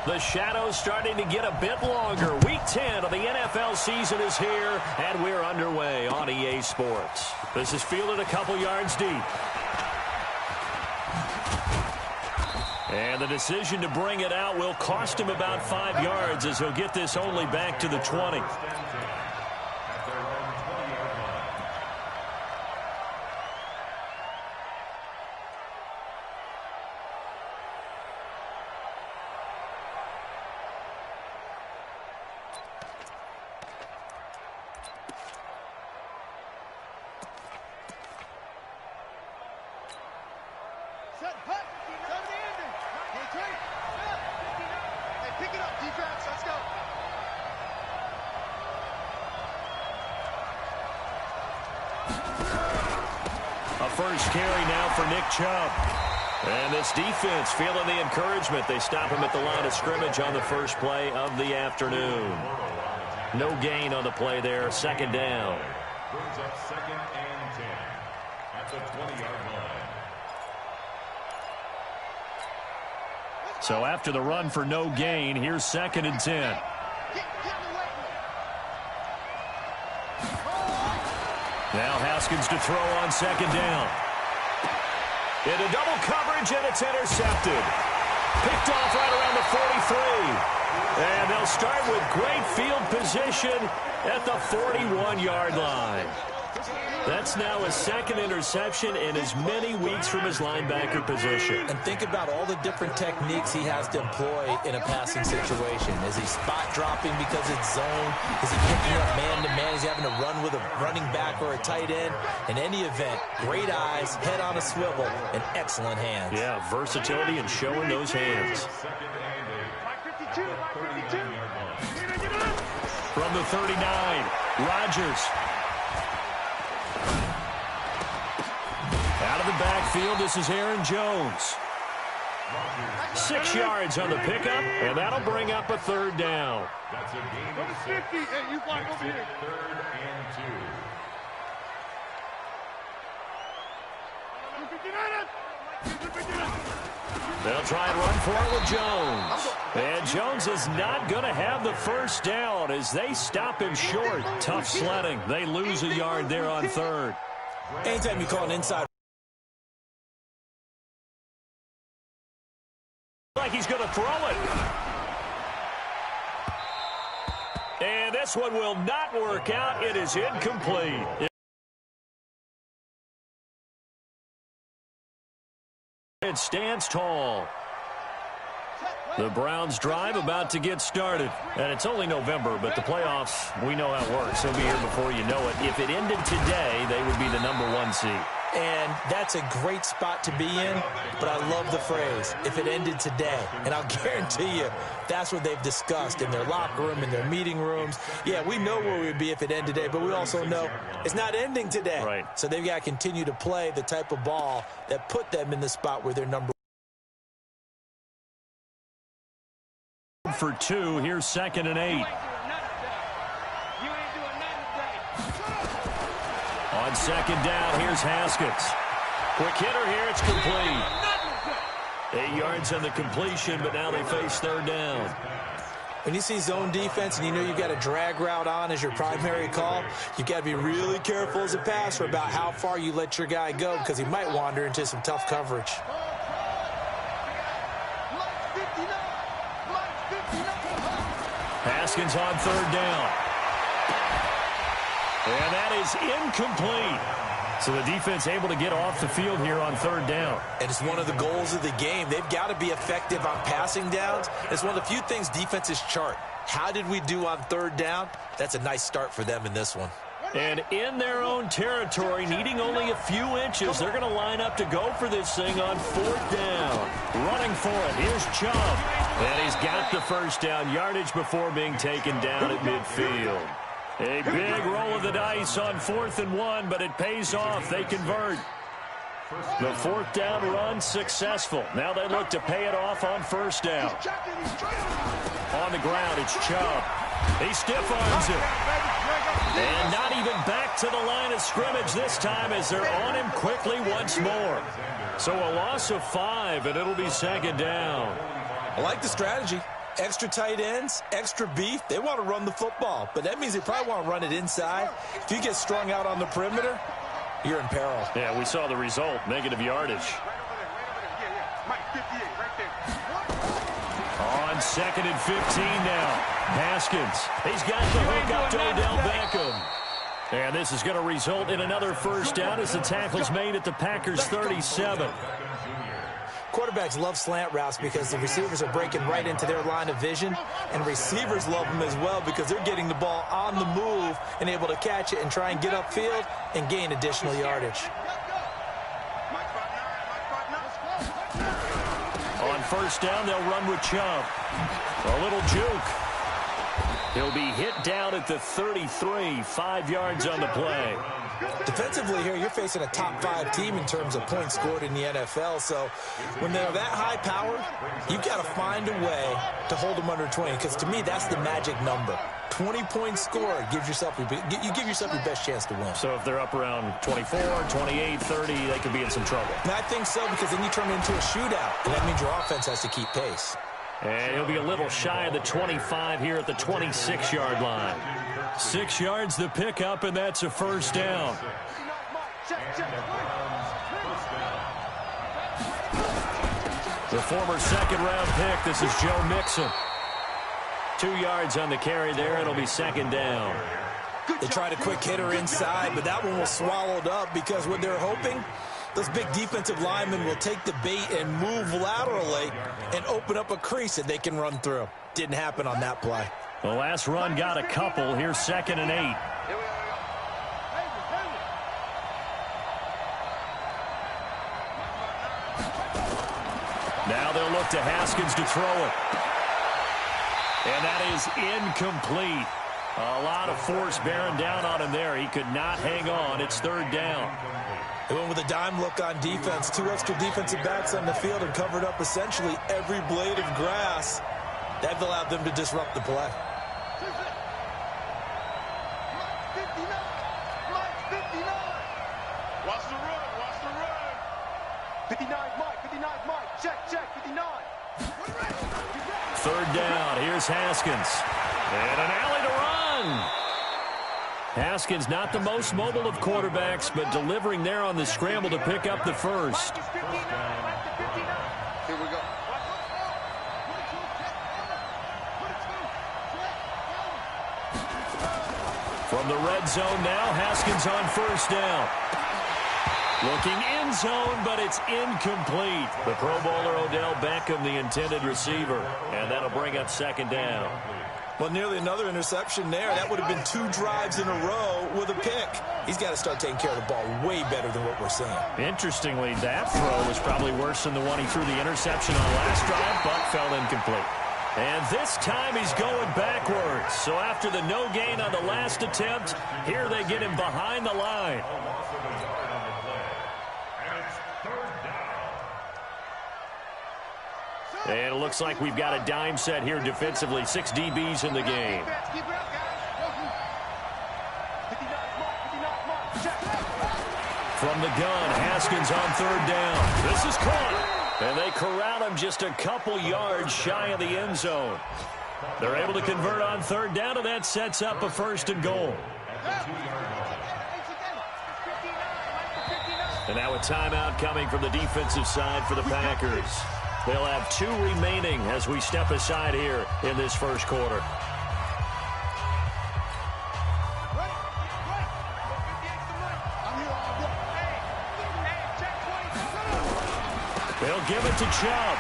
The shadow's starting to get a bit longer. Week 10 of the NFL season is here, and we're underway on EA Sports. This is fielded a couple yards deep. And the decision to bring it out will cost him about 5 yards as he'll get this only back to the 20. First carry now for Nick Chubb. And this defense feeling the encouragement. They stop him at the line of scrimmage on the first play of the afternoon. No gain on the play there. Second down. Brings up 2nd and 10 at the 20-yard line. So after the run for no gain, here's 2nd and 10. Now Haskins to throw on 2nd down. Into double coverage, and it's intercepted. Picked off right around the 43. And they'll start with great field position at the 41-yard line. That's now his 2nd interception in as many weeks from his linebacker position. And think about all the different techniques he has to employ in a passing situation. Is he spot dropping because it's zone? Is he picking up man-to-man? Is he having to run with a running back or a tight end? In any event, great eyes, head on a swivel, and excellent hands. Yeah, versatility and showing those hands. From the 39, Rodgers. Out of the backfield, this is Aaron Jones. 6 yards on the pickup, and that'll bring up a 3rd down. That's a gain of 6. Hey, you block over here. 3rd and 2. They'll try and run for it with Jones. And Jones is not going to have the first down as they stop him short. Tough sledding. They lose a yard there on 3rd. Anytime you call an inside, like he's going to throw it. And this one will not work out. It is incomplete. It stands tall. The Browns drive about to get started. And it's only November, but the playoffs, we know how it works. They'll be here before you know it. If it ended today, they would be the #1 seed. and that's a great spot to be in, but I love the phrase, if it ended today. And I'll guarantee you that's what they've discussed in their locker room, in their meeting rooms. Yeah, we know where we'd be if it ended today, but we also know it's not ending today. Right. So they've got to continue to play the type of ball that put them in the spot where they're number one. For two, here's 2nd and 8. On 2nd down, here's Haskins. Quick hitter here, it's complete. 8 yards on the completion, but now they face 3rd down. When you see zone defense and you know you've got a drag route on as your primary call, you've got to be really careful as a passer about how far you let your guy go because he might wander into some tough coverage. Haskins on 3rd down. And that is incomplete. So the defense able to get off the field here on 3rd down. And it's one of the goals of the game. They've got to be effective on passing downs. It's one of the few things defenses chart. How did we do on 3rd down? That's a nice start for them in this one. And in their own territory, needing only a few inches, they're going to line up to go for this thing on 4th down. Running for it, here's Chubb. And he's got the first down yardage before being taken down at midfield. A big roll of the dice on 4th and 1, but it pays off. They convert. The 4th down run successful. Now they look to pay it off on 1st down. On the ground, it's Chubb. He stiff-arms it. And not even back to the line of scrimmage this time as they're on him quickly once more. So a loss of 5, and it'll be 2nd down. I like the strategy. Extra tight ends, extra beef, they want to run the football. But that means they probably want to run it inside. If you get strung out on the perimeter, you're in peril. Yeah, we saw the result, negative yardage. On 2nd and 15 now. Haskins. He's got the hook up to Odell Beckham. And this is going to result in another first down as the tackle's made at the Packers' 37. Quarterbacks love slant routes because the receivers are breaking right into their line of vision, and receivers love them as well because they're getting the ball on the move and able to catch it and try and get upfield and gain additional yardage. On first down, they'll run with Chubb. A little juke. He'll be hit down at the 33, 5 yards on the play. Defensively here, you're facing a top 5 team in terms of points scored in the NFL. So when they're that high powered, you've got to find a way to hold them under 20. Because to me, that's the magic number. 20 points scored gives yourself you give yourself your best chance to win. So if they're up around 24, 28, 30, they could be in some trouble. And I think so, because then you turn it into a shootout. And that means your offense has to keep pace. And he'll be a little shy of the 25 here at the 26-yard line. 6 yards the pickup, and that's a first down. The former second-round pick, this is Joe Mixon. 2 yards on the carry there. It'll be second down. They tried a quick hitter inside, but that one was swallowed up because what they're hoping, those big defensive linemen will take the bait and move laterally and open up a crease that they can run through. Didn't happen on that play. The last run got a couple. Here's 2nd and 8. Now they'll look to Haskins to throw it. And that is incomplete. A lot of force bearing down on him there. He could not hang on. It's 3rd down. They went with a dime look on defense. 2 extra defensive backs on the field and covered up essentially every blade of grass. That allowed them to disrupt the play. Watch the run, watch the run. 59 Mike, check, 59. 3rd down, here's Haskins. And an alley to run. Haskins not the most mobile of quarterbacks, but delivering there on the scramble to pick up the first. Here we go. From the red zone now, Haskins on first down. Looking end zone, but it's incomplete. The Pro Bowler Odell Beckham, the intended receiver. And that'll bring up 2nd down. Well, nearly another interception there. That would have been 2 drives in a row with a pick. He's got to start taking care of the ball way better than what we're seeing. Interestingly, that throw was probably worse than the one he threw the interception on last drive, but fell incomplete. And this time he's going backwards. So after the no gain on the last attempt, here they get him behind the line. And it looks like we've got a dime set here defensively. 6 DBs in the game. From the gun, Haskins on 3rd down. This is caught. And they corral him just a couple yards shy of the end zone. They're able to convert on 3rd down, and that sets up a 1st and goal. And now a timeout coming from the defensive side for the Packers. They'll have 2 remaining as we step aside here in this first quarter. They'll give it to Chubb.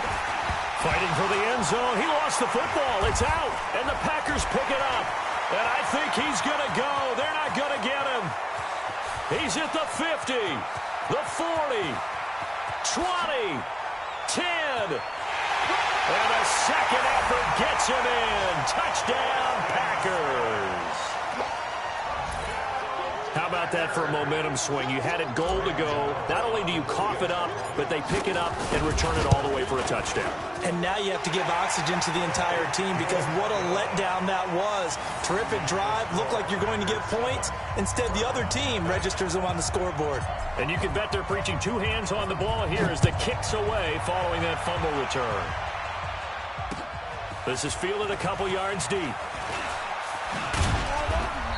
Fighting for the end zone. He lost the football. It's out. And the Packers pick it up. And I think he's going to go. They're not going to get him. He's at the 50, the 40, 20, 10. And a second effort gets him in. Touchdown, Packers. How about that for a momentum swing? You had it goal to go. Not only do you cough it up, but they pick it up and return it all the way for a touchdown. And now you have to give oxygen to the entire team because what a letdown that was. Terrific drive. Looked like you're going to get points. Instead, the other team registers them on the scoreboard. And you can bet they're preaching 2 hands on the ball here as the kick's away following that fumble return. This is fielded a couple yards deep.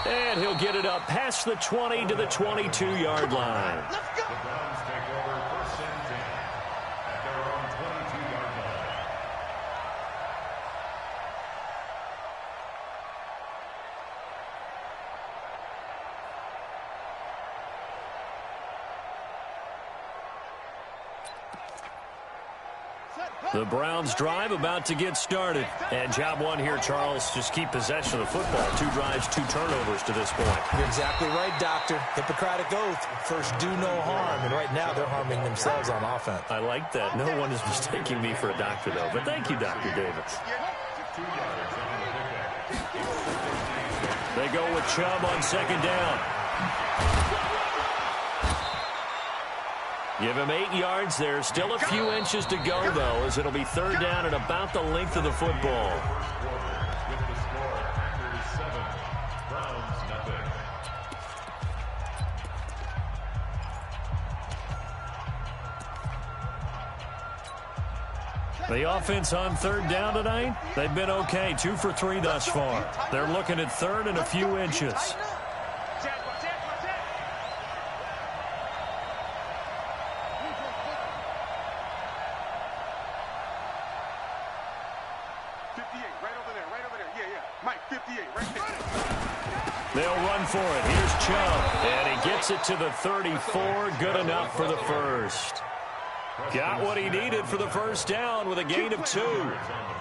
And he'll get it up past the 20 to the 22-yard line. The Browns take over 1st and 10 at their own 22-yard line. The Browns drive about to get started. And job one here, Charles, just keep possession of the football. 2 drives, 2 turnovers to this point. You're exactly right, Doctor. Hippocratic oath. First, do no harm. And right now, they're harming themselves on offense. I like that. No one is mistaking me for a doctor, though. But thank you, Dr. Davis. 2 yards on the pickup. They go with Chubb on 2nd down. Give him 8 yards there. Still a few inches to go, though, as it'll be 3rd down and about the length of the football. First quarter with the score, Packers 7, Browns nothing. The offense on 3rd down tonight, they've been okay. 2 for 3 thus far. They're looking at 3rd and a few inches. They'll run for it. Here's Chubb. And he gets it to the 34. Good enough for the first. Got what he needed for the 1st down with a gain of 2.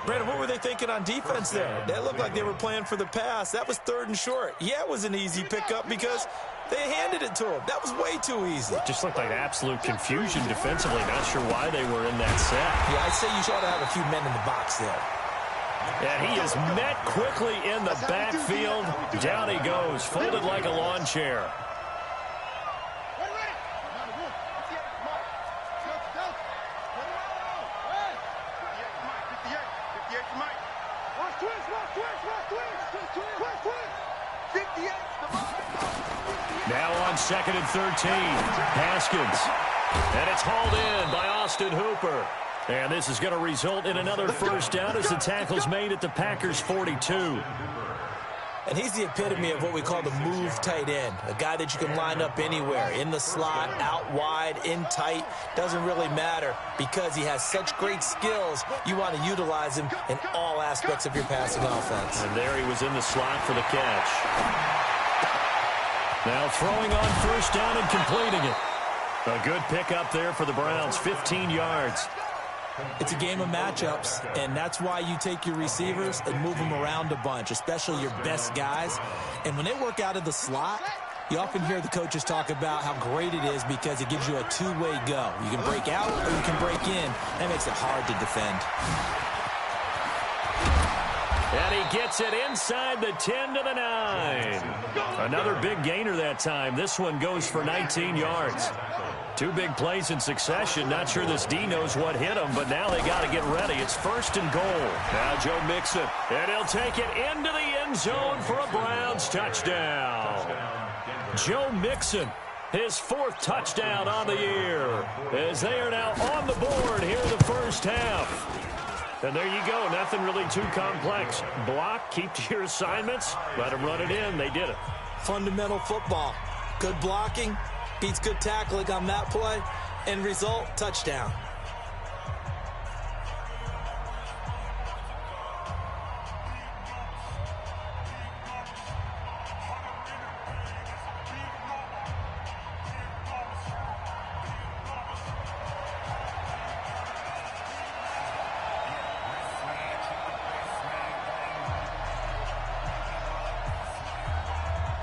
Brandon, what were they thinking on defense there? That looked like they were playing for the pass. That was 3rd and short. Yeah, it was an easy pickup because they handed it to him. That was way too easy. Just looked like absolute confusion defensively. Not sure why they were in that set. Yeah, I'd say you should have a few men in the box there. And he is met quickly in the backfield. Down he goes, folded like a lawn chair. Now on 2nd and 13, Haskins. And it's hauled in by Austin Hooper. And this is going to result in another 1st down as the tackle's made at the Packers' 42. And he's the epitome of what we call the move tight end, a guy that you can line up anywhere, in the slot, out wide, in tight, doesn't really matter because he has such great skills. You want to utilize him in all aspects of your passing offense. And there he was in the slot for the catch. Now throwing on 1st down and completing it. A good pickup there for the Browns, 15 yards. It's a game of matchups, and that's why you take your receivers and move them around a bunch, especially your best guys. And when they work out of the slot, you often hear the coaches talk about how great it is because it gives you a two-way go. You can break out or you can break in. That makes it hard to defend. And he gets it inside the 10 to the 9. Another big gainer that time. This one goes for 19 yards. 2 big plays in succession. Not sure this D knows what hit him, but now they got to get ready. It's 1st and goal. Now Joe Mixon. And he'll take it into the end zone for a Browns touchdown. Joe Mixon, his 4th touchdown on the year, as they are now on the board here in the 1st half. And there you go. Nothing really too complex. Block, keep to your assignments, let them run it in. They did it. Fundamental football. Good blocking beats good tackling on that play. End result, touchdown.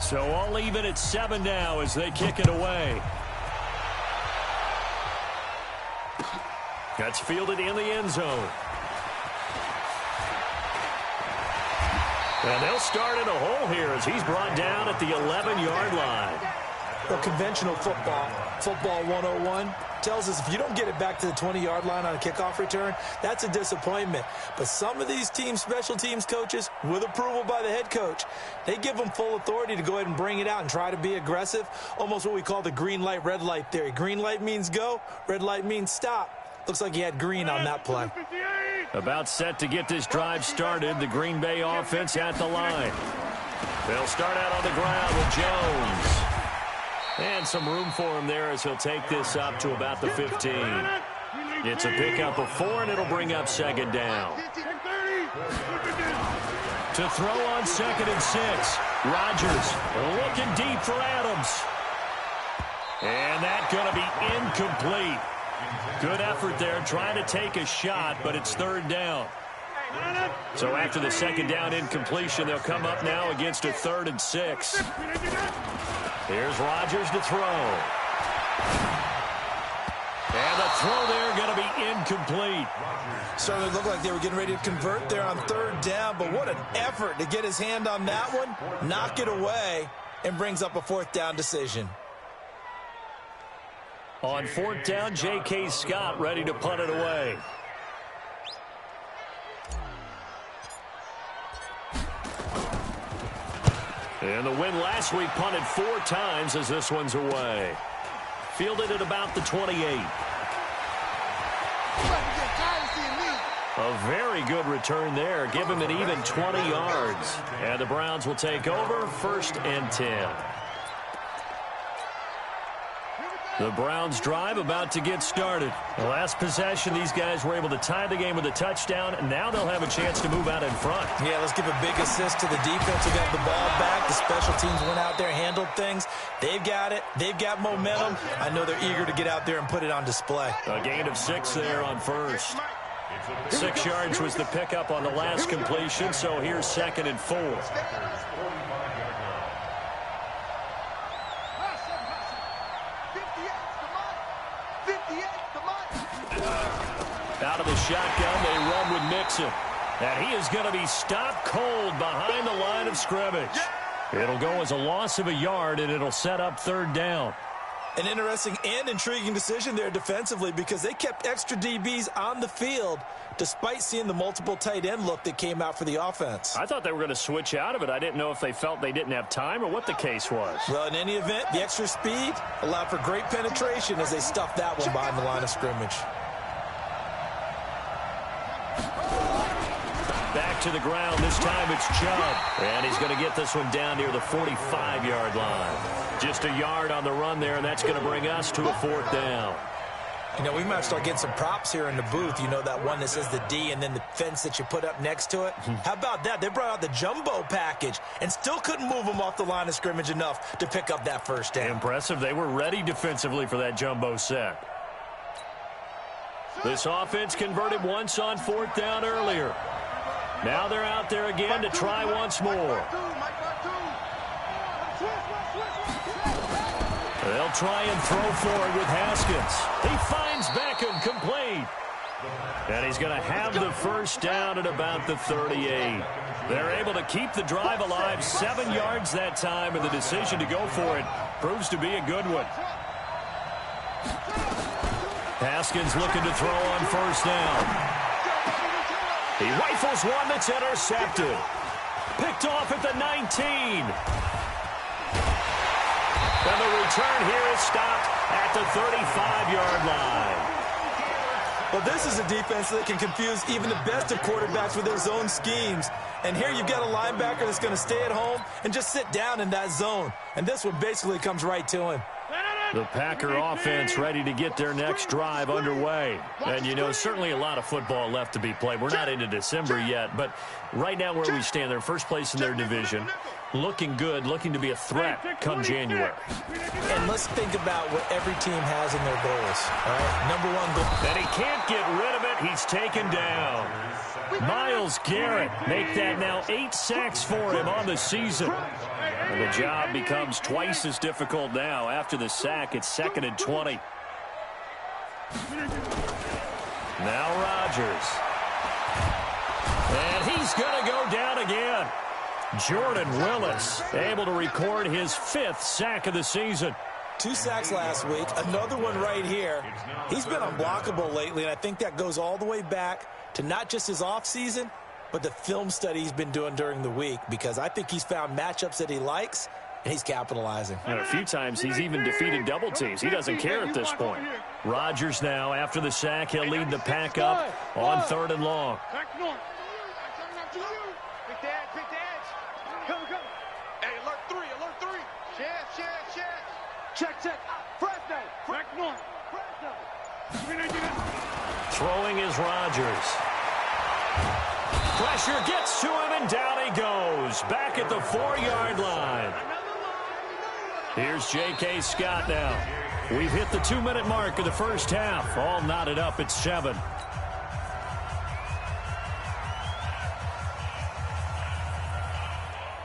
So all even at 7 now as they kick it away. That's fielded in the end zone. And they'll start in a hole here as he's brought down at the 11-yard line. Well, conventional football 101, tells us if you don't get it back to the 20-yard line on a kickoff return, that's a disappointment. But some of these teams, special teams coaches, with approval by the head coach, they give them full authority to go ahead and bring it out and try to be aggressive, almost what we call the green light, red light theory. Green light means go, red light means stop. Looks like he had green on that play. 58. About set to get this drive started. The Green Bay offense at the line. They'll start out on the ground with Jones. And some room for him there as he'll take this up to about the 15. It's a pickup of 4, and it'll bring up second down. To throw on 2nd and 6. Rodgers looking deep for Adams. And that's going to be incomplete. Good effort there trying to take a shot, but it's 3rd down. So after the 2nd down incompletion, they'll come up now against a 3rd and 6. Here's Rodgers to throw. And the throw there going to be incomplete. Certainly looked like they were getting ready to convert there on 3rd down, but what an effort to get his hand on that one, knock it away, and brings up a 4th down decision. On 4th down, J.K. Scott ready to punt it away. And the win last week punted 4 times as this one's away. Fielded at about the 28. A very good return there. Give him an even 20 yards. And the Browns will take over 1st and 10. The Browns drive about to get started. The last possession, these guys were able to tie the game with a touchdown. And now they'll have a chance to move out in front. Yeah, let's give a big assist to the defense who got the ball back. The special teams went out there, handled things. They've got it. They've got momentum. I know they're eager to get out there and put it on display. A gain of 6 there on 1st. 6 yards was the pickup on the last completion, so here's 2nd and 4. Out of the shotgun, they run with Mixon. And he is going to be stopped cold behind the line of scrimmage. It'll go as a loss of a yard, and it'll set up 3rd down. An interesting and intriguing decision there defensively because they kept extra DBs on the field despite seeing the multiple tight end look that came out for the offense. I thought they were going to switch out of it. I didn't know if they felt they didn't have time or what the case was. Well, in any event, the extra speed allowed for great penetration as they stuffed that one behind the line of scrimmage. Back to the ground. This time it's Chubb. And he's going to get this one down near the 45-yard line. Just a yard on the run there, and that's going to bring us to a 4th down. You know, we might start getting some props here in the booth. You know, that one that says the D and then the fence that you put up next to it. How about that? They brought out the jumbo package and still couldn't move them off the line of scrimmage enough to pick up that 1st down. Impressive. They were ready defensively for that jumbo set. This offense converted once on 4th down earlier. Now they're out there again to try once more. They'll try and throw forward with Haskins. He finds Beckham complete. And he's going to have the 1st down at about the 38. They're able to keep the drive alive. 7 yards that time, and the decision to go for it proves to be a good one. Haskins looking to throw on 1st down. He rifles one that's intercepted. Picked off at the 19. And the return here is stopped at the 35-yard line. Well, this is a defense that can confuse even the best of quarterbacks with their zone schemes. And here you've got a linebacker that's going to stay at home and just sit down in that zone. And this one basically comes right to him. The Packer offense ready to get their next drive underway. And, you know, certainly a lot of football left to be played. We're not into December yet, but right now where we stand, they're first place in their division. Looking good, looking to be a threat come January. And let's think about what every team has in their goals. All right, number 1 goal. And he can't get rid of it. He's taken down. Myles Garrett make that now 8 sacks for him on the season. And the job becomes twice as difficult now. After the sack, it's 2nd and 20. Now Rodgers. And he's going to go down again. Jordan Willis able to record his 5th sack of the season. 2 sacks last week, another one right here. He's been unblockable lately, and I think that goes all the way back to not just his offseason, but the film study he's been doing during the week, because I think he's found matchups that he likes, and he's capitalizing. And a few times he's even defeated double teams. He doesn't care at this point. Rodgers now, after the sack, he'll lead the pack up on 3rd and long. Throwing is Rodgers. Pressure gets to him, and down he goes. Back at the 4-yard line. Here's J.K. Scott now. We've hit the 2-minute mark of the first half. All knotted up at 7.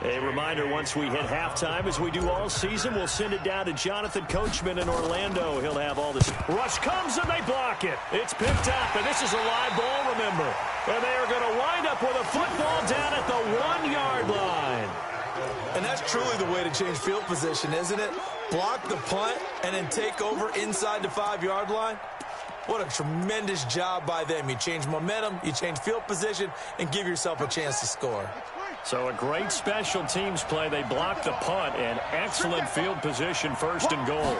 A reminder, once we hit halftime, as we do all season, we'll send it down to Jonathan Coachman in Orlando. He'll have all this. Rush comes, and they block it. It's picked up, and this is a live ball, remember. And they are going to wind up with a football down at the 1-yard line. And that's truly the way to change field position, isn't it? Block the punt and then take over inside the 5-yard line. What a tremendous job by them. You change momentum, you change field position, and give yourself a chance to score. So a great special teams play. They block the punt, and excellent field position, 1st and goal.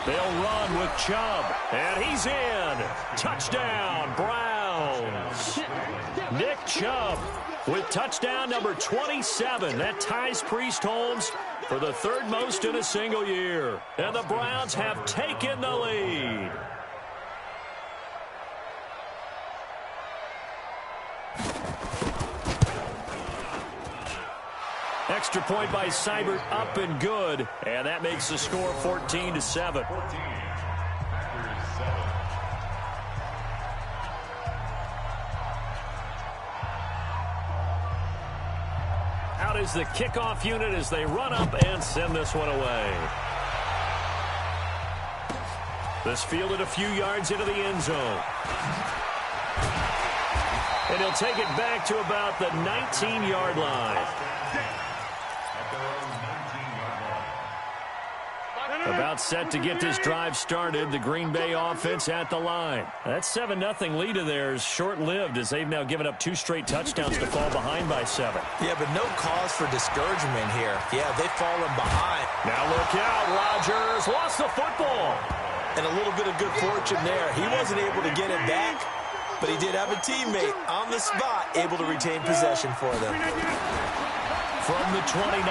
They'll run with Chubb, and he's in. Touchdown, Browns. Nick Chubb with touchdown number 27. That ties Priest Holmes for the 3rd most in a single year. And the Browns have taken the lead. Extra point by Seibert, up and good. And that makes the score 14-7. Out is the kickoff unit as they run up and send this one away. This fielded a few yards into the end zone. And he'll take it back to about the 19-yard line. About set to get this drive started. The Green Bay offense at the line. That 7-0 lead of theirs short-lived as they've now given up 2 straight touchdowns to fall behind by 7. Yeah, but no cause for discouragement here. Yeah, they've fallen behind. Now look out. Rodgers lost the football. And a little bit of good fortune there. He wasn't able to get it back, but he did have a teammate on the spot able to retain possession for them. From the 29,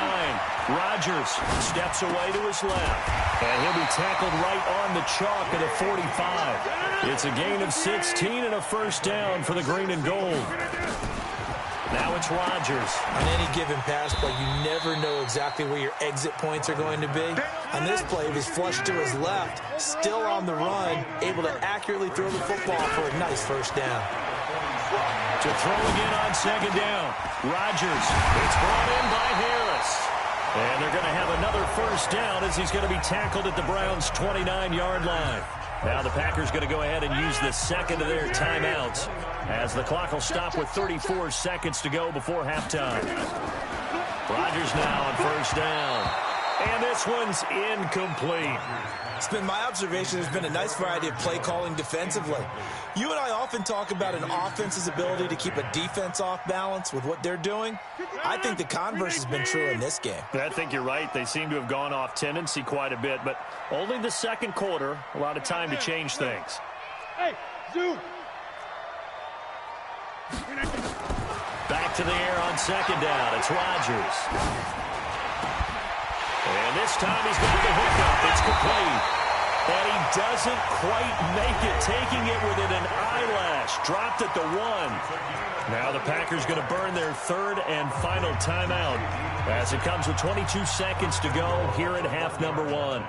Rodgers steps away to his left. And he'll be tackled right on the chalk at a 45. It's a gain of 16 and a 1st down for the green and gold. Now it's Rodgers. On any given pass play, you never know exactly where your exit points are going to be. On this play, he was flushed to his left, still on the run, able to accurately throw the football for a nice 1st down. To throw again on 2nd down. Rodgers. It's brought in by Harris. And they're going to have another 1st down as he's going to be tackled at the Browns' 29-yard line. Now the Packers going to go ahead and use the 2nd of their timeouts as the clock will stop with 34 seconds to go before halftime. Rodgers now on 1st down. And this one's incomplete. It's been my observation there's been a nice variety of play calling defensively. You and I often talk about an offense's ability to keep a defense off balance with what they're doing. I think the converse has been true in this game. I think you're right. They seem to have gone off tendency quite a bit, but only the 2nd quarter, a lot of time to change things. Hey, Zoo. Back to the air on 2nd down. It's Rodgers. And this time he's got the hookup. It's complete. And he doesn't quite make it, taking it within an eyelash. Dropped at the 1. Now the Packers going to burn their 3rd and final timeout as it comes with 22 seconds to go here in half number 1.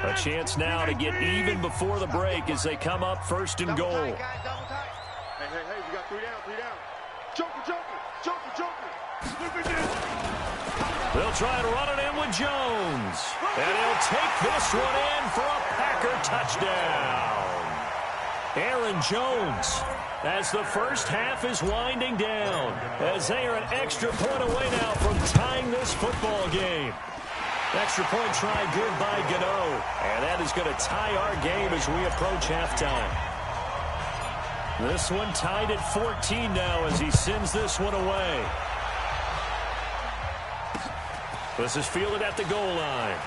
A chance now to get even before the break as they come up 1st and goal. Hey, we got 3 down. Joker. They'll try to run it in with Jones. And he'll take this one in for a Packer touchdown. Aaron Jones, as the first half is winding down, as they are an extra point away now from tying this football game. Extra point try good by Gano. And that is going to tie our game as we approach halftime. This one tied at 14 now as he sends this one away. This is fielded at the goal line.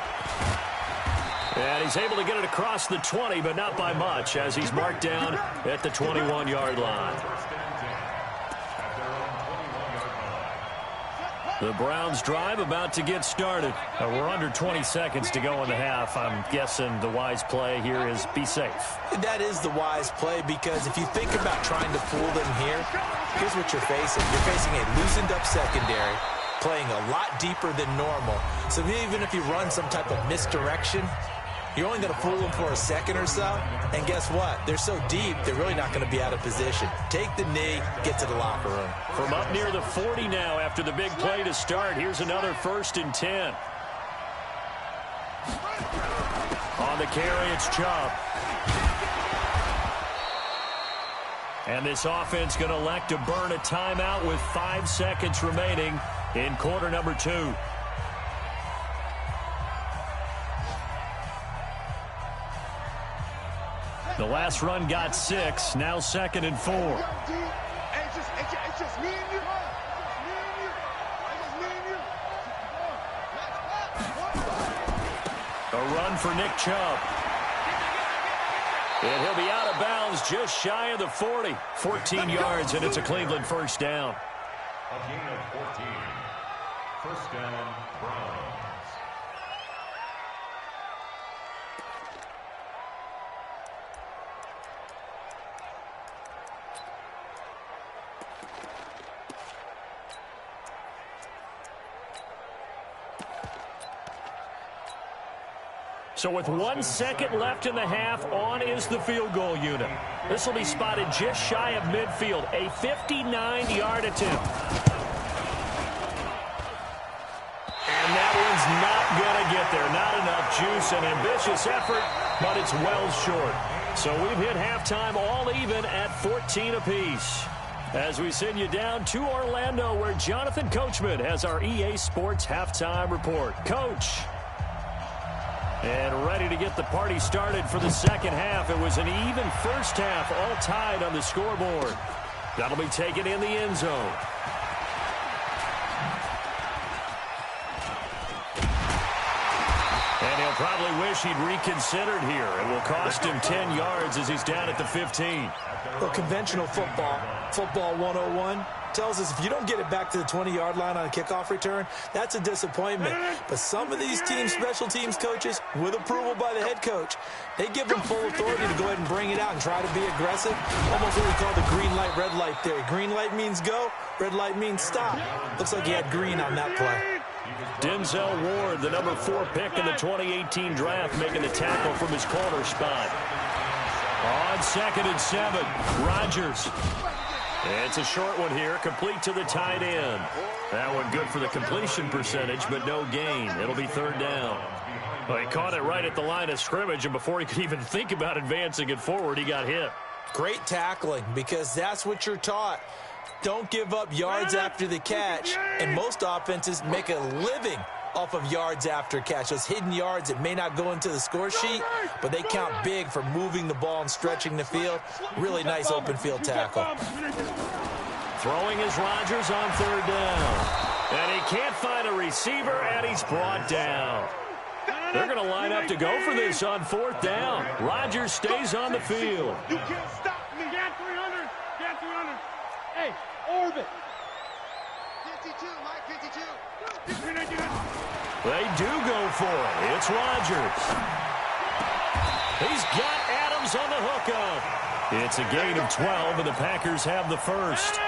And he's able to get it across the 20, but not by much, as he's marked down at the 21-yard line. The Browns drive about to get started. We're under 20 seconds to go in the half. I'm guessing the wise play here is be safe. That is the wise play, because if you think about trying to fool them here, here's what you're facing. You're facing a loosened up secondary, playing a lot deeper than normal. So even if you run some type of misdirection, you're only going to fool them for a second or so. And guess what? They're so deep, they're really not going to be out of position. Take the knee, get to the locker room. From up near the 40 now after the big play to start. Here's another 1st and 10. On the carry, it's Chubb. And this offense going to elect to burn a timeout with 5 seconds remaining in quarter number 2. The last run got 6, now 2nd and 4. It's just me and you. A run for Nick Chubb. And he'll be out of bounds just shy of the 40. 14 yards, and it's a Cleveland 1st down. A gain of 14. 1st down, Browns. So with 1 second left in the half, on is the field goal unit. This will be spotted just shy of midfield, a 59-yard attempt. And that one's not going to get there. Not enough juice, an ambitious effort, but it's well short. So we've hit halftime all even at 14 apiece. As we send you down to Orlando, where Jonathan Coachman has our EA Sports halftime report. Coach. And ready to get the party started for the second half. It was an even first half, all tied on the scoreboard. That'll be taken in the end zone. And he'll probably wish he'd reconsidered here. It will cost him 10 yards as he's down at the 15. Well, conventional football, football 101, tells us if you don't get it back to the 20-yard line on a kickoff return, that's a disappointment. But some of these teams, special teams coaches, with approval by the head coach, they give them full authority to go ahead and bring it out and try to be aggressive. Almost what we call the green light, red light theory. Green light means go, red light means stop. Looks like he had green on that play. Denzel Ward, the number 4 pick in the 2018 draft, making the tackle from his corner spot. On 2nd and 7, Rodgers. It's a short one here, complete to the tight end. That one good for the completion percentage, but no gain. It'll be 3rd down. Well, he caught it right at the line of scrimmage, and before he could even think about advancing it forward, he got hit. Great tackling, because that's what you're taught. Don't give up yards after the catch, and most offenses make a living off of yards after catch. Those hidden yards that may not go into the score sheet, but they count big for moving the ball and stretching the field. Really nice open field tackle. Throwing is Rodgers on 3rd down. And he can't find a receiver, and he's brought down. They're going to line up to go for this on 4th down. Rodgers stays on the field. You can't stop me. Get 300. Get 300. Hey, orbit. 52, Mike, 52. They do go for it. It's Rodgers. He's got Adams on the hookup. It's a gain of 12, and the Packers have the first.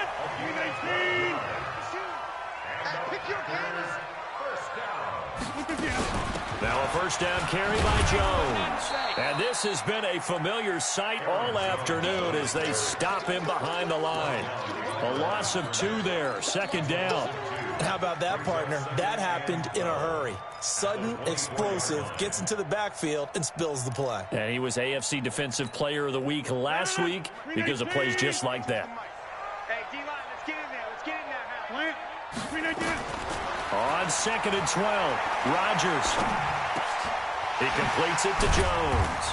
Now a 1st down carry by Jones. And this has been a familiar sight all afternoon as they stop him behind the line. A loss of 2 there, 2nd down. How about that, partner? That happened in a hurry. Sudden, explosive, gets into the backfield, and spills the play. And he was AFC Defensive Player of the Week last week because of plays just like that. Hey, D-line, let's get in there. Let's get in there. On 2nd and 12, Rodgers. He completes it to Jones.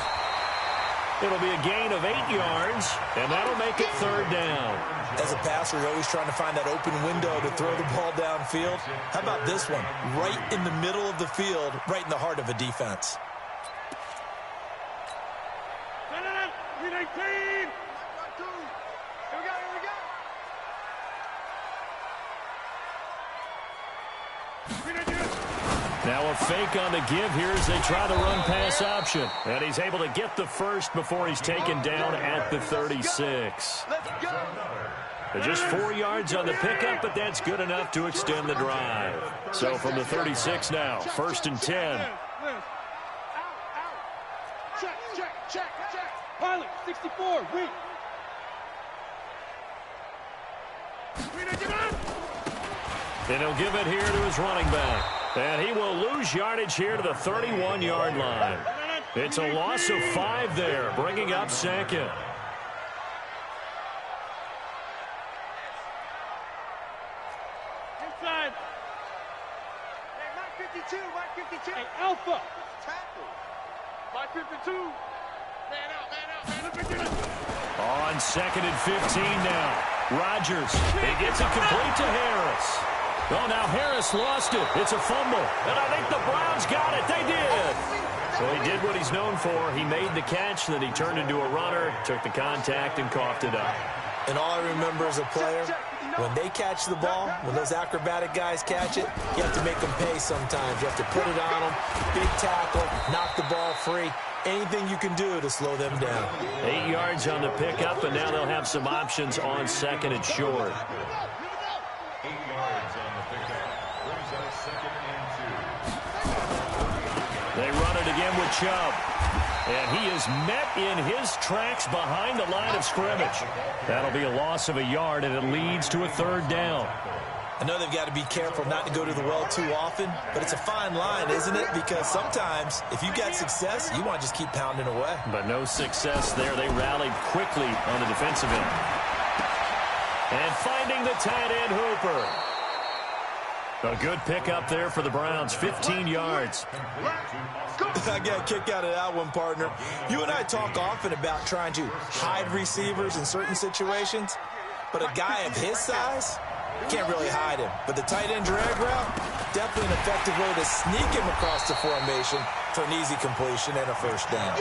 It'll be a gain of 8 yards, and that'll make it 3rd down. As a passer, you're always trying to find that open window to throw the ball downfield. How about this one? Right in the middle of the field, right in the heart of a defense. 319. Here we go. 319. Now a fake on the give here as they try the run-pass option. And he's able to get the first before he's taken down at the 36. Just 4 yards on the pickup, but that's good enough to extend the drive. So from the 36 now, 1st and 10. Check. Pilot, 64, wait. And he'll give it here to his running back. And he will lose yardage here to the 31-yard line. It's a loss of 5 there, bringing up 2nd. Inside. Hey, Mike 52. Hey, Alpha. Tackle. Mike 52. Man out. On 2nd and 15 now. Rodgers, he gets it complete to Harris. Oh, now Harris lost it. It's a fumble. And I think the Browns got it. They did. So he did what he's known for. He made the catch, then he turned into a runner, took the contact, and coughed it up. And all I remember as a player, when they catch the ball, when those acrobatic guys catch it, you have to make them pay sometimes. You have to put it on them, big tackle, knock the ball free. Anything you can do to slow them down. 8 yards on the pickup, and now they'll have some options on 2nd and short. 8 yards on the pickup. Brings up 2nd and 2. They run it again with Chubb. And he is met in his tracks behind the line of scrimmage. That'll be a loss of a yard, and it leads to a 3rd down. I know they've got to be careful not to go to the well too often, but it's a fine line, isn't it? Because sometimes, if you got success, you want to just keep pounding away. But no success there. They rallied quickly on the defensive end. And finding the tight end, Hooper. A good pickup there for the Browns, 15 yards. I got a kick out of that one, partner. You and I talk often about trying to hide receivers in certain situations, but a guy of his size can't really hide him. But the tight end drag route, definitely an effective way to sneak him across the formation for an easy completion and a 1st down.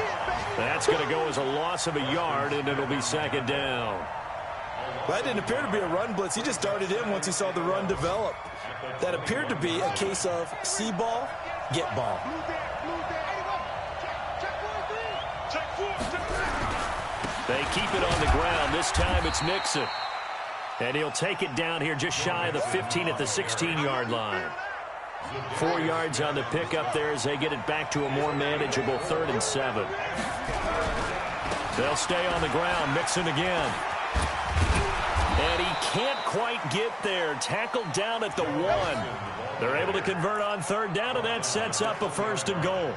That's going to go as a loss of a yard, and it'll be 2nd down. Well, that didn't appear to be a run blitz. He just darted in once he saw the run develop. That appeared to be a case of see ball, get ball. They keep it on the ground. This time it's Mixon. And he'll take it down here just shy of the 15 at the 16-yard line. 4 yards on the pickup there as they get it back to a more manageable 3rd and 7. They'll stay on the ground. Mixon again. And he can't quite get there. Tackled down at the 1. They're able to convert on 3rd down, and that sets up a 1st and goal.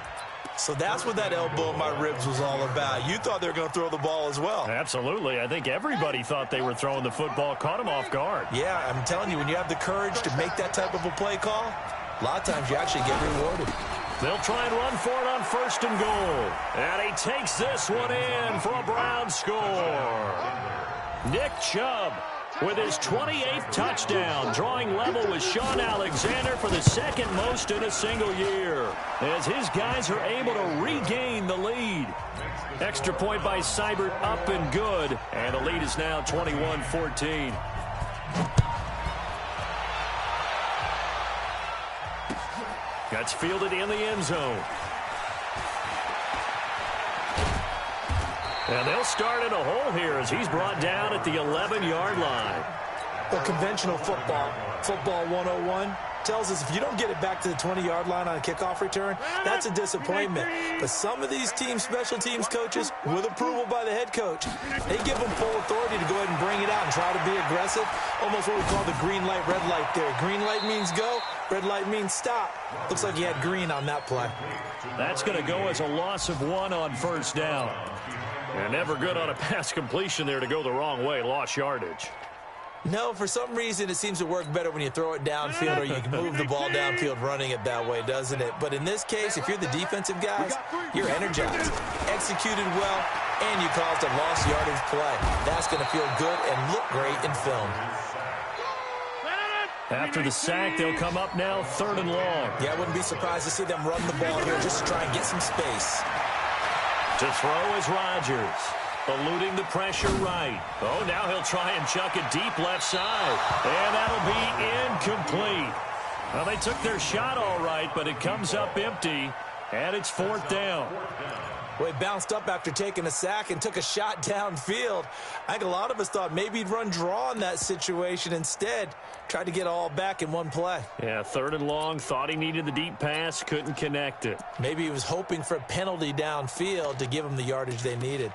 So that's what that elbow in my ribs was all about. You thought they were going to throw the ball as well. Absolutely. I think everybody thought they were throwing the football, caught him off guard. Yeah, I'm telling you, when you have the courage to make that type of a play call, a lot of times you actually get rewarded. They'll try and run for it on 1st and goal. And he takes this one in for a Brown score. Nick Chubb with his 28th touchdown, drawing level with Shaun Alexander for the 2nd most in a single year, as his guys are able to regain the lead. Extra point by Seibert up and good, and the lead is now 21-14. That's fielded in the end zone. And they'll start in a hole here as he's brought down at the 11-yard line. Well, conventional football 101, tells us if you don't get it back to the 20-yard line on a kickoff return, that's a disappointment. But some of these team special teams coaches, with approval by the head coach, they give them full authority to go ahead and bring it out and try to be aggressive. Almost what we call the green light, red light there. Green light means go, red light means stop. Looks like he had green on that play. That's going to go as a loss of 1 on 1st down. And never good on a pass completion there to go the wrong way, lost yardage. No, for some reason, it seems to work better when you throw it downfield or you can move the ball downfield running it that way, doesn't it? But in this case, if you're the defensive guys, you're energized. Executed well, and you caused a lost yardage play. That's going to feel good and look great in film. After the sack, they'll come up now 3rd and long. Yeah, I wouldn't be surprised to see them run the ball here just to try and get some space. To throw is Rodgers, eluding the pressure right. Oh, now he'll try and chuck it deep left side, and that'll be incomplete. Well, they took their shot all right, but it comes up empty, and it's 4th down. Well, he bounced up after taking a sack and took a shot downfield. I think a lot of us thought maybe he'd run draw in that situation. Instead, tried to get all back in one play. Yeah, 3rd and long, thought he needed the deep pass, couldn't connect it. Maybe he was hoping for a penalty downfield to give him the yardage they needed.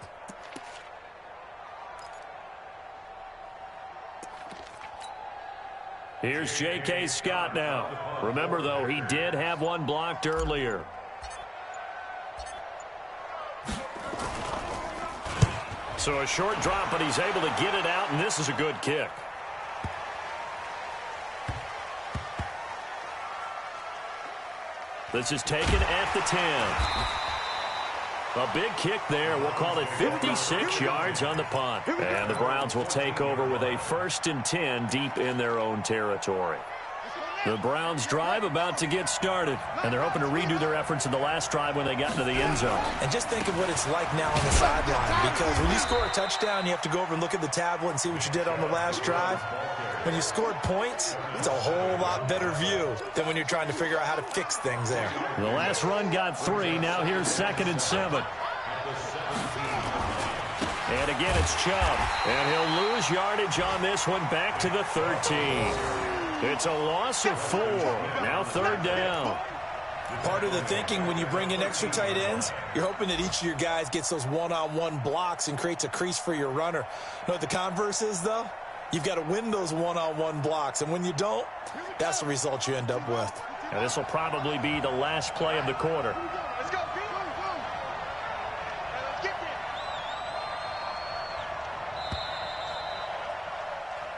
Here's J.K. Scott now. Remember, though, he did have one blocked earlier. So a short drop, but he's able to get it out, and this is a good kick. This is taken at the 10. A big kick there. We'll call it 56 yards on the punt. And the Browns will take over with a 1st and 10 deep in their own territory. The Browns drive about to get started, and they're hoping to redo their efforts in the last drive when they got into the end zone. And just think of what it's like now on the sideline, because when you score a touchdown, you have to go over and look at the tablet and see what you did on the last drive. When you scored points, it's a whole lot better view than when you're trying to figure out how to fix things there. The last run got 3. Now here's 2nd and 7. And again, it's Chubb. And he'll lose yardage on this one back to the 13. It's a loss of 4. Now 3rd down. Part of the thinking when you bring in extra tight ends, you're hoping that each of your guys gets those one-on-one blocks and creates a crease for your runner. You know what the converse is, though? You've got to win those one-on-one blocks, and when you don't, that's the result you end up with. And this will probably be the last play of the quarter. Let's go.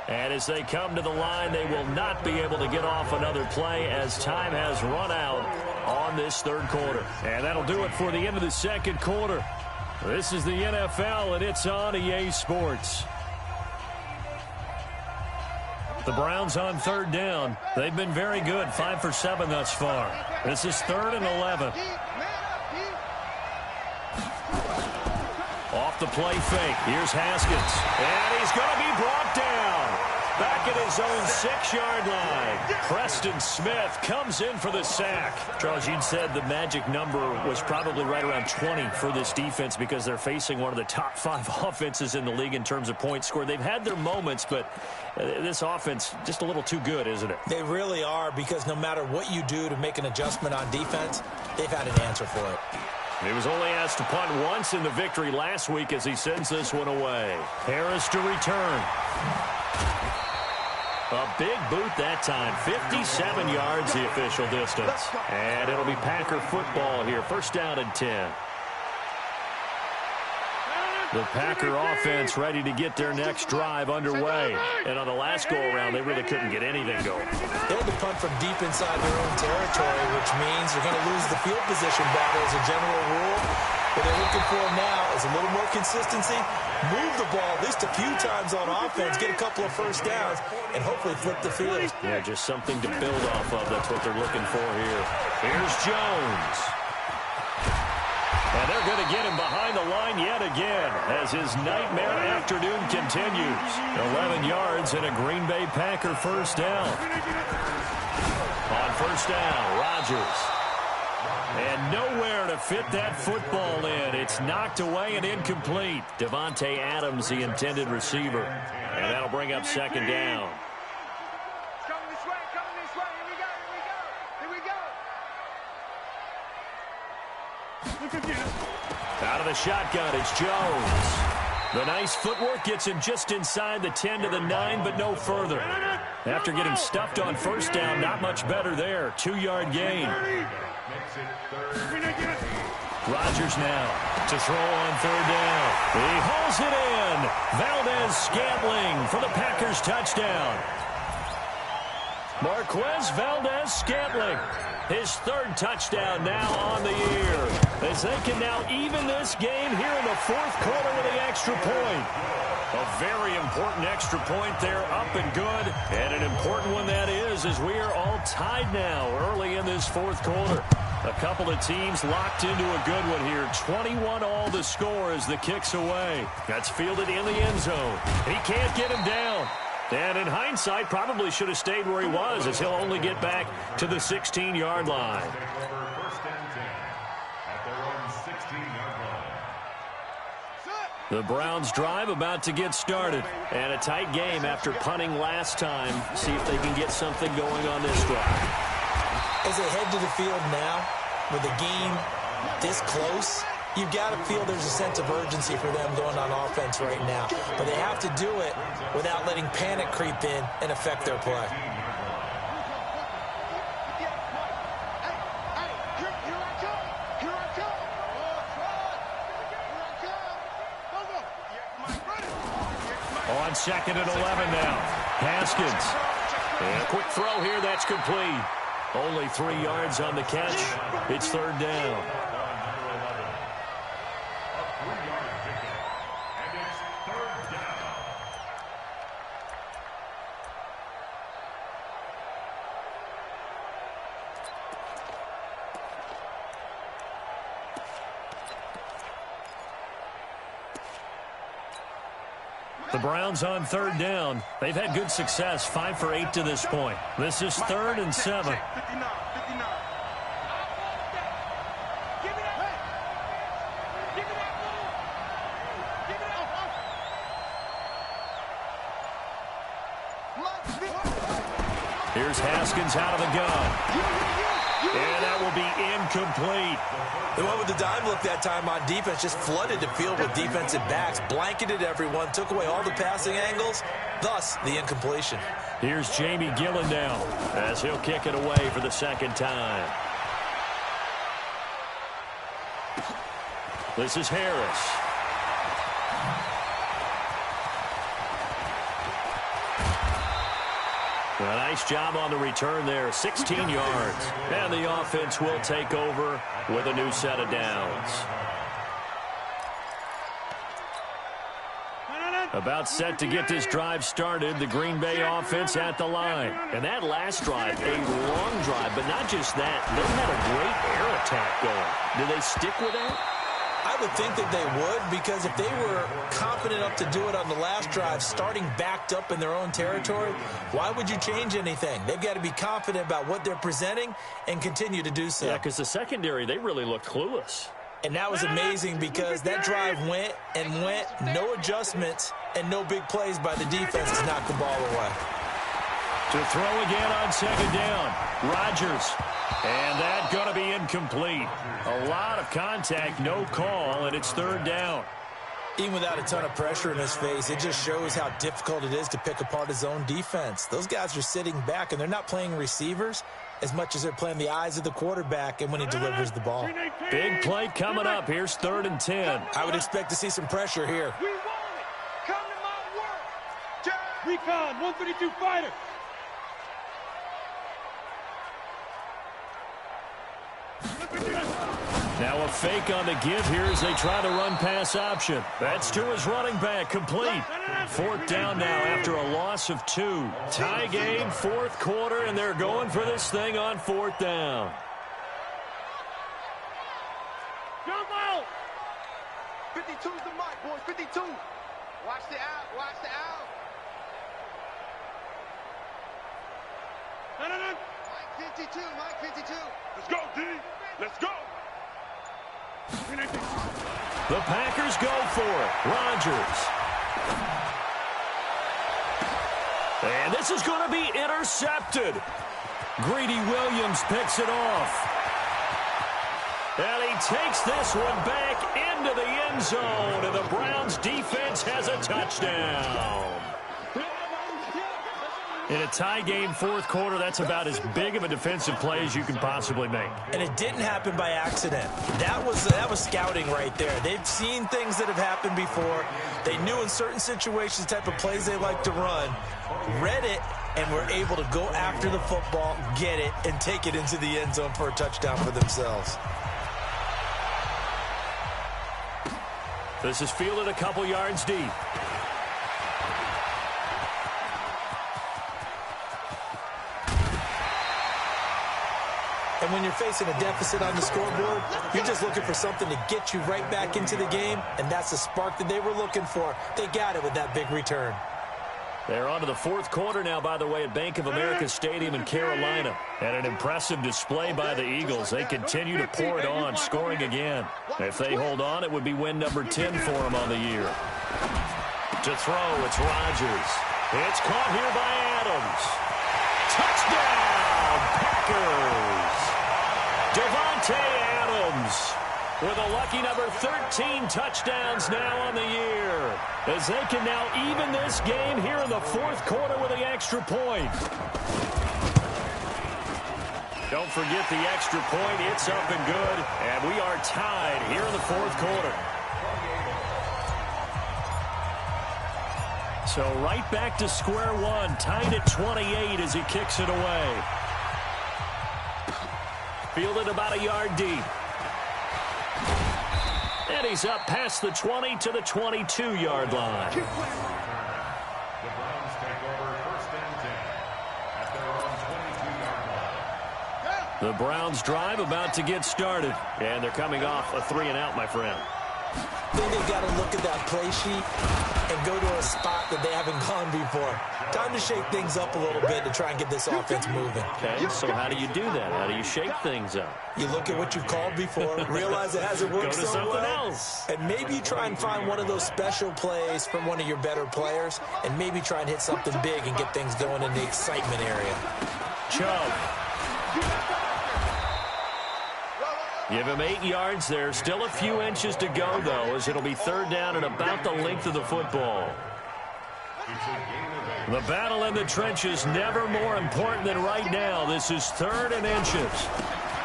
And as they come to the line, they will not be able to get off another play as time has run out on this 3rd quarter. And that'll do it for the end of the 2nd quarter. This is the NFL, and it's on EA Sports. The Browns on 3rd down. They've been very good, 5 for 7 thus far. This is 3rd and 11. Off the play fake. Here's Haskins. And he's going to be brought down. Back at his own 6-yard line. Preston Smith comes in for the sack. Charles, you'd said the magic number was probably right around 20 for this defense because they're facing one of the top 5 offenses in the league in terms of points scored. They've had their moments, but this offense just a little too good, isn't it? They really are, because no matter what you do to make an adjustment on defense, they've had an answer for it. He was only asked to punt once in the victory last week as he sends this one away. Harris to return. A big boot that time. 57 yards the official distance. And it'll be Packer football here. 1st down and 10. The Packer offense ready to get their next drive underway. And on the last go-around, they really couldn't get anything going. They had to punt from deep inside their own territory, which means they're going to lose the field position battle as a general rule. What they're looking for now is a little more consistency, move the ball at least a few times on offense, get a couple of 1st downs, and hopefully flip the field. Yeah, just something to build off of. That's what they're looking for here. Here's Jones. And they're going to get him behind the line yet again as his nightmare afternoon continues. 11 yards and a Green Bay Packer 1st down. On 1st down, Rodgers. And nowhere to fit that football in. It's knocked away and incomplete. Devontae Adams, the intended receiver. And that'll bring up 2nd down. Coming this way. Here we go. Out of the shotgun, it's Jones. The nice footwork gets him just inside the 10 to the 9, but no further. After getting stuffed on 1st down, not much better there. 2-yard gain. Rodgers now to throw on 3rd down. He hauls it in. Valdez-Scantling for the Packers touchdown. Marquez Valdez-Scantling, his 3rd touchdown now on the year. They as they can now even this game here in the fourth quarter with the extra point. A very important extra point there, up and good. And an important one that is, as we are all tied now early in this fourth quarter. A couple of teams locked into a good one here. 21 all the score as the kick's away. That's fielded in the end zone. He can't get him down. And in hindsight, probably should have stayed where he was, as he'll only get back to the 16-yard line. The Browns drive about to get started. And a tight game after punting last time. See if they can get something going on this drive. As they head to the field now, with the game this close, you've got to feel there's a sense of urgency for them going on offense right now. But they have to do it without letting panic creep in and affect their play. On 2nd and 11 now. Haskins. And a quick throw here. That's complete. Only 3 yards on the catch. It's third down. The Browns on third down. They've had good success, 5 for 8 to this point. This is 3rd and 7. Here's Haskins out of the gun. And that will be incomplete. They went with the dime look that time on defense, just flooded the field with defensive backs, blanketed everyone, took away all the passing angles, thus the incompletion. Here's Jamie Gillen now as he'll kick it away for the second time. This is Harris. A nice job on the return there, 16 yards. And the offense will take over with a new set of downs. About set to get this drive started, the Green Bay offense at the line. And that last drive, a long drive, but not just that. They had a great air attack going. Do they stick with that? I would think that they would, because if they were confident enough to do it on the last drive, starting backed up in their own territory, why would you change anything? They've got to be confident about what they're presenting and continue to do so. Yeah, because the secondary, they really look clueless. And that was amazing because that drive went and went, no adjustments and no big plays by the defense to knock the ball away. To throw again on second down, Rodgers. And that's going to be incomplete. A lot of contact, no call, and it's third down. Even without a ton of pressure in his face, it just shows how difficult it is to pick apart his own defense. Those guys are sitting back, and they're not playing receivers as much as they're playing the eyes of the quarterback and when he delivers the ball. Big play coming up. Here's 3rd and 10. I would expect to see some pressure here. We want it. Come to my work. Recon, 152 fighter. Now a fake on the give here as they try to run pass option. That's to his running back, complete. 4th down now after a loss of 2. Tie game, 4th quarter, and they're going for this thing on 4th down. Jump out. 52's the mark, boys, 52. Watch the out, watch the out. No. Mike 52, Mike 52. Let's go, D. Let's go. The Packers go for it. Rodgers. And this is going to be intercepted. Greedy Williams picks it off. And he takes this one back into the end zone. And the Browns defense has a touchdown. In a tie game, 4th quarter, that's about as big of a defensive play as you can possibly make. And it didn't happen by accident. That was scouting right there. They've seen things that have happened before. They knew in certain situations the type of plays they like to run, read it, and were able to go after the football, get it, and take it into the end zone for a touchdown for themselves. This is fielded a couple yards deep. And when you're facing a deficit on the scoreboard, you're just looking for something to get you right back into the game, and that's the spark that they were looking for. They got it with that big return. They're on to the fourth quarter now, by the way, at Bank of America Stadium in Carolina. And an impressive display by the Eagles. They continue to pour it on, scoring again. If they hold on, it would be win number 10 for them on the year. To throw, it's Rodgers. It's caught here by Adams. Touchdown, Packers! Davante Adams with a lucky number 13 touchdowns now on the year, as they can now even this game here in the fourth quarter with the extra point. Don't forget the extra point. It's up and good, and we are tied here in the fourth quarter. So right back to square one, tied at 28 as he kicks it away. Fielded about a yard deep. And he's up past the 20 to the 22-yard line. The Browns take over first and 10 at their own 22-yard line. The Browns drive about to get started. And they're coming off a 3-and-out, my friend. I think they've got to look at that play sheet and go to a spot that they haven't gone before. Time to shake things up a little bit to try and get this offense moving. Okay, so how do you do that? How do you shake things up? You look at what you've called before, realize it hasn't worked Go to so something well, else. and maybe you try and find one of those special plays from one of your better players, and maybe try and hit something big and get things going in the excitement area. Chubb. Give him 8 yards there. Still a few inches to go, though, as it'll be third down and about the length of the football. The battle in the trenches never more important than right now. This is third and inches.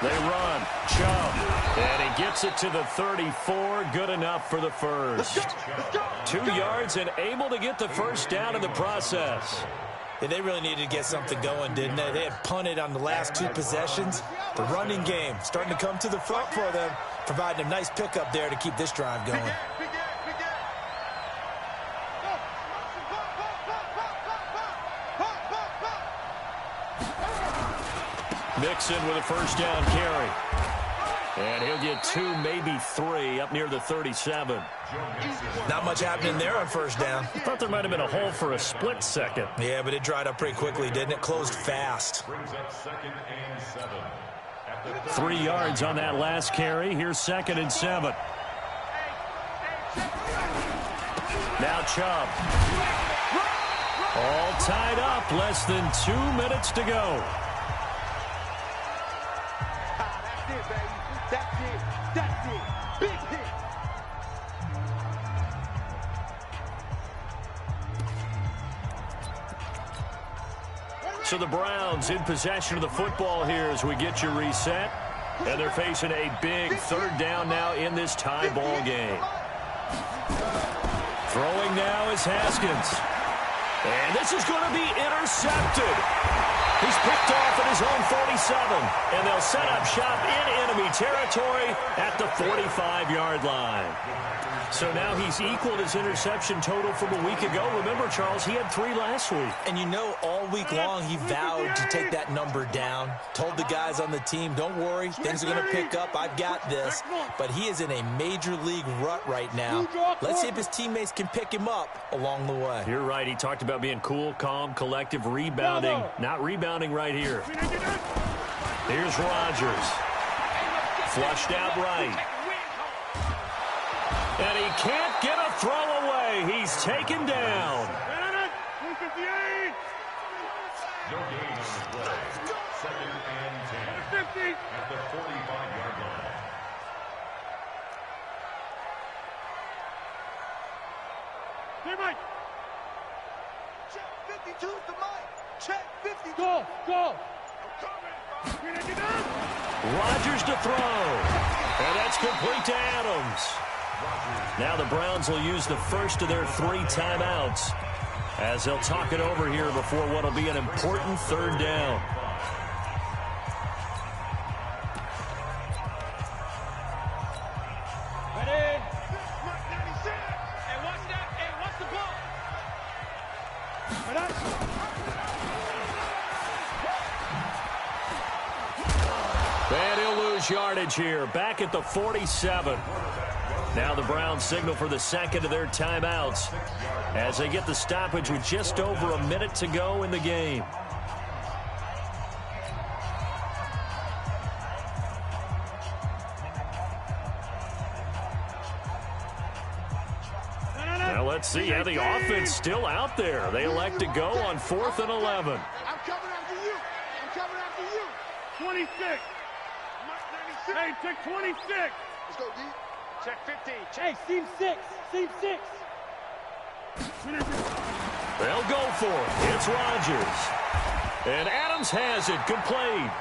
They run. Chubb. And he gets it to the 34. Good enough for the first. 2 yards and able to get the first down in the process. Yeah, they really needed to get something going, didn't they? They had punted on the last 2 possessions. The running game starting to come to the front for them, providing a nice pickup there to keep this drive going. Mixon with a first down carry. And he'll get 2, maybe 3, up near the 37. Not much happening there on first down. I thought there might have been a hole for a split second. Yeah, but it dried up pretty quickly, didn't it? Closed fast. Brings up second and 7. 3 yards on that last carry. Here's second and 7. Now Chubb. All tied up. Less than 2 minutes to go. That's it, baby. That's it. That's it. Big hit. So the Browns in possession of the football here as we get you reset. And they're facing a big third down now in this tie ball game. Throwing now is Haskins. And this is going to be intercepted. He's picked off at his own 47. And they'll set up shop in enemy territory at the 45-yard line. So now he's equaled his interception total from a week ago. Remember, Charles, he had 3 last week. And you know, all week long, he vowed to take that number down. Told the guys on the team, don't worry, things are going to pick up. I've got this. But he is in a major league rut right now. Let's see if his teammates can pick him up along the way. You're right. He talked about being cool, calm, collective, rebounding. Not rebounding right here. Here's Rodgers. Flushed out right. And he can't get a throw away. He's taken down. No gain on the play. Second and 10 at the 45-yard line. Check 52's the mic. Check 52. Go. Rodgers to throw. And that's complete to Adams. Now the Browns will use the first of their 3 timeouts as they'll talk it over here before what will be an important third down. Ready? lose yardage here, back at the 47. Now the Browns signal for the second of their timeouts as they get the stoppage with just over a minute to go in the game. Now let's see how the offense still out there. They elect to go on 4th and 11. I'm coming after you. I'm coming after you. 26. Hey, check 26. Let's go, D. Check 15. Hey, seam 6. Seam 6. They'll go for it. It's Rodgers. And Adams has it complete.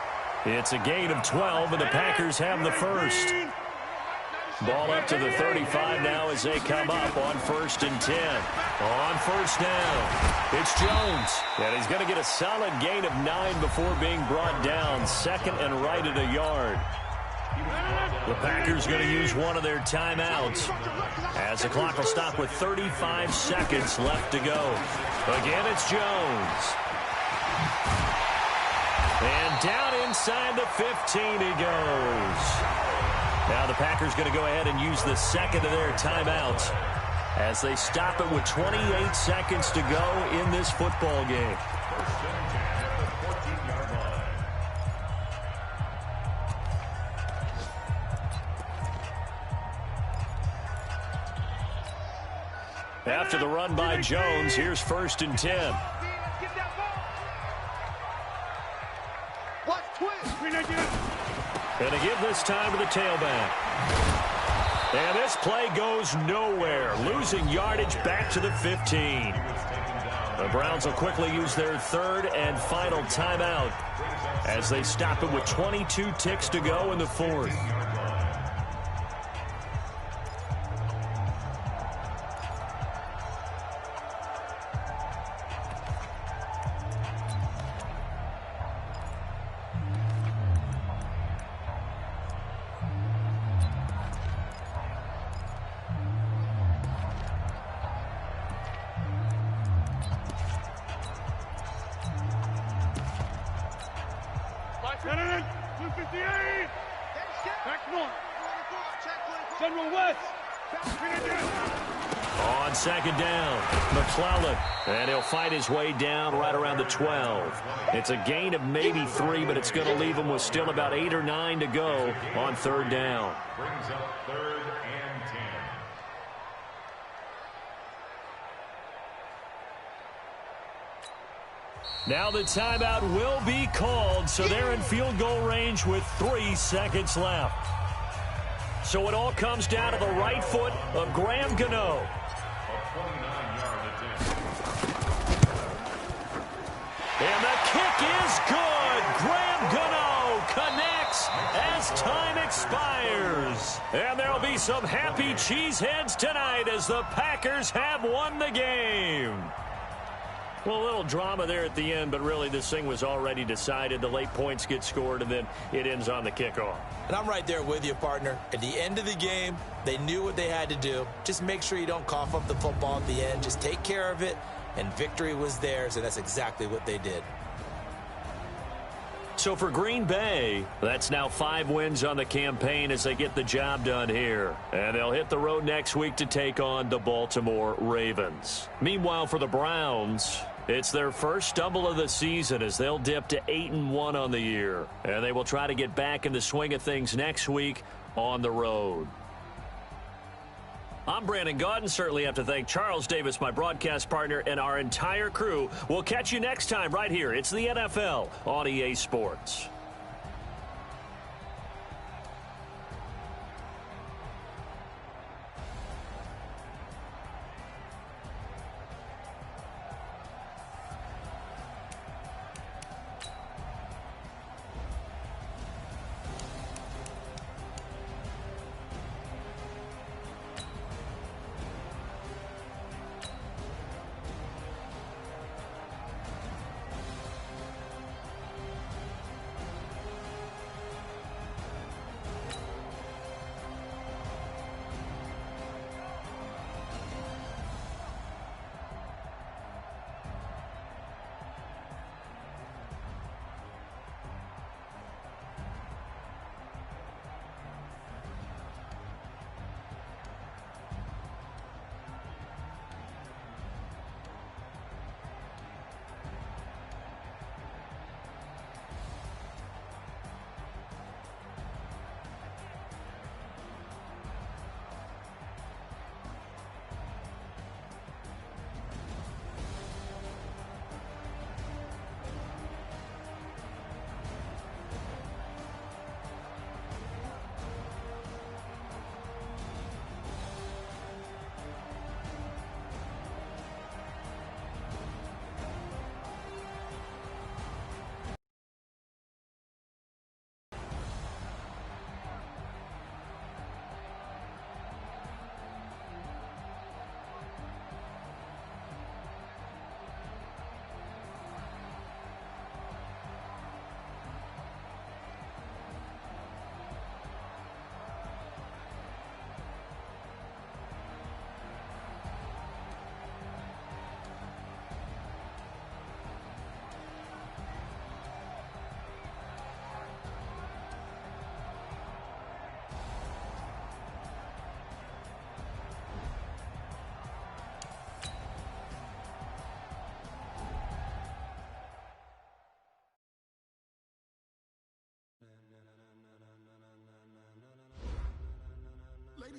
It's a gain of 12, and the Packers have the first. Ball up to the 35 now as they come up on 1st and 10. On 1st down, it's Jones. And he's going to get a solid gain of 9 before being brought down. 2nd and right at a yard. The Packers going to use one of their timeouts as the clock will stop with 35 seconds left to go. Again, it's Jones. And down inside the 15 he goes. Now the Packers going to go ahead and use the second of their timeouts as they stop it with 28 seconds to go in this football game. After the run by Jones, here's 1st and 10. And to give this time to the tailback. And this play goes nowhere, losing yardage back to the 15. The Browns will quickly use their 3rd and final timeout as they stop it with 22 ticks to go in the 4th. General West. On 2nd down, McClellan. And he'll fight his way down right around the 12. It's a gain of maybe 3, but it's going to leave him with still about 8 or 9 to go on 3rd down. Brings up 3rd and 10. Now the timeout will be called, so they're in field goal range with 3 seconds left. So it all comes down to the right foot of Graham Gano. And the kick is good. Graham Gano connects as time expires. And there'll be some happy cheeseheads tonight as the Packers have won the game. Well, a little drama there at the end, but really this thing was already decided. The late points get scored, and then it ends on the kickoff. And I'm right there with you, partner. At the end of the game, they knew what they had to do. Just make sure you don't cough up the football at the end. Just take care of it, and victory was theirs, and that's exactly what they did. So for Green Bay, that's now 5 wins on the campaign as they get the job done here. And they'll hit the road next week to take on the Baltimore Ravens. Meanwhile, for the Browns, it's their first stumble of the season as they'll dip to 8-1 on the year. And they will try to get back in the swing of things next week on the road. I'm Brandon Gaudin. Certainly have to thank Charles Davis, my broadcast partner, and our entire crew. We'll catch you next time right here. It's the NFL on EA Sports.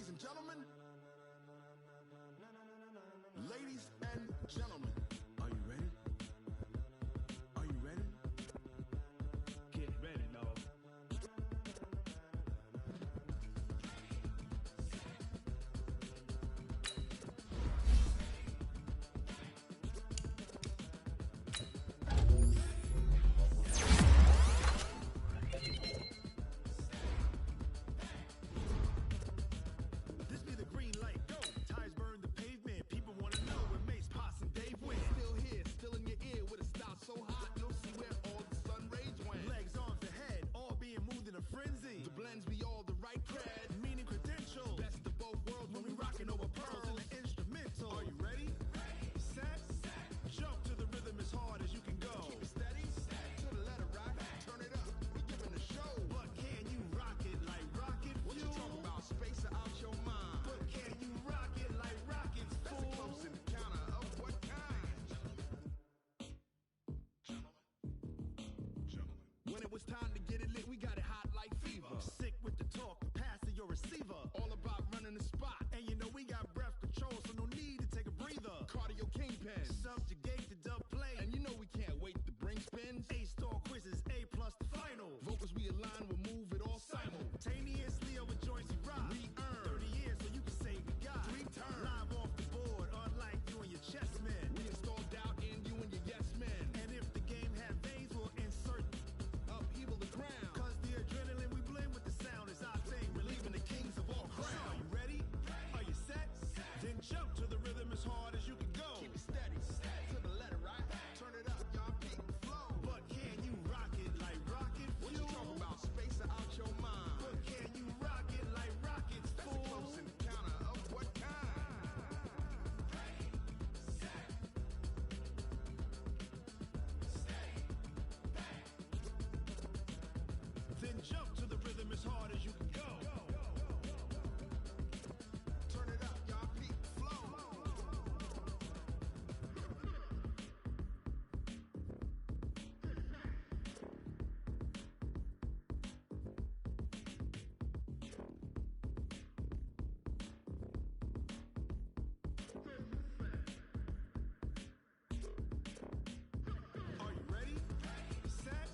Ladies and gentlemen, ladies and gentlemen, are you ready? Are you ready? Get ready, dog. This be the green light, go. Tires burn the pavement. People want to know where Mace, Poss, and Dave went. Still here, still in your ear with a style so hot, you'll see where all the sun rays went. Legs, arms, and head, all being moved in a frenzy. The blends be all the right cred, meaning credentials. Best of both worlds when we rockin' over pearls in the instrumental. Are you ready? Set, jump to the rhythm as hard as you can go. Keep it steady, to the letter rock, turn it up, we giving a show. But can you rock it like rocket fuel? What you talking about? Space out your mind. But can you rock it like rockets, fool? That's a close encounter of what kind? Gentlemen. When it was time to get it lit, we got it hot like fever. Sick with the talk, passing your receiver. All about running the spot. And you know we got breath control, so no need to take a breather. Cardio kingpin, subjugate the dub play. And you know we can't wait to bring spins. A-star quizzes, A+ the final. Vocals we align, we'll move it all simultaneously over joints we rock. We earn 30 years so you can say we got 3 turns. Live off the board, unlike you and your chess men. We install doubt in you and your yes men. And if the game had veins, we'll insert upheaval the ground. Cause the adrenaline we blend with the sound is our thing, relieving the kings of all crowns. So are you ready? Are you set? Then jump to the rhythm as hard as you can go. Keep it steady, to the letter right. Turn it up, y'all peak flow. But can you rock it like rocket fuel? What you talking about? Space out your mind. But can you rock it like rockets, fool? That's a close encounter of what kind? Then jump to the rhythm as hard as you can go. Turn it up, y'all peak flow. Are you ready? Set,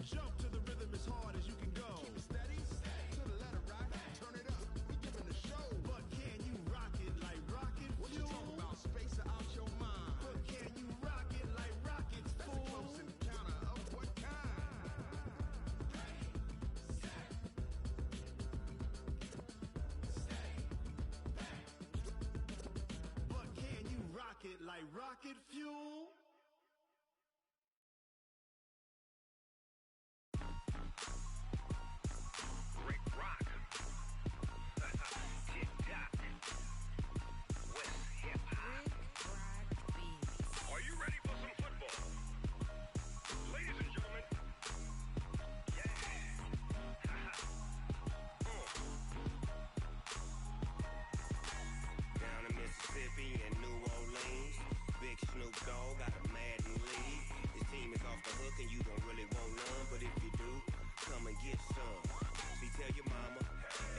jump to the rhythm as hard as you can go. Keep it steady, to the letter rock, turn it up, we giving a show. But can you rock it like rocket fuel? What you talking about? Space out your mind. But can you rock it like rockets, fool? That's a close encounter of what kind? But can you rock it like rocket fuel? Rick Rock. Tick-tock. West hip-hop. Are you ready for some football? Ladies and gentlemen. Yeah. Down in Mississippi and New Orleans, Big Snoop Dogg got a Madden league. His team is off the hook and you don't really want none, but if you do, come and get some. See, tell your mama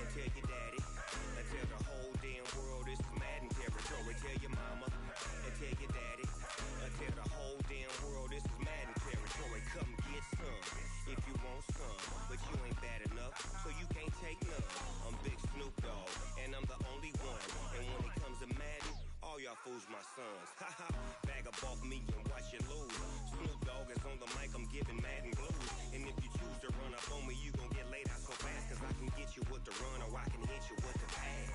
and tell your daddy and tell the whole damn world this is Madden territory. Tell your mama and tell your daddy and tell the whole damn world this is Madden territory. Come get some if you want some, but you ain't bad enough, so you can't take none. I'm Big Snoop Dogg and I'm the only one. And when it comes to Madden, all y'all fools my sons. Haha, bag up off me and watch you lose. Snoop Dogg is on the mic, I'm giving Madden blues. And if you choose to run up on me, you gon' get laid out so fast. Cause I can get you with the run or I can hit you with the pass.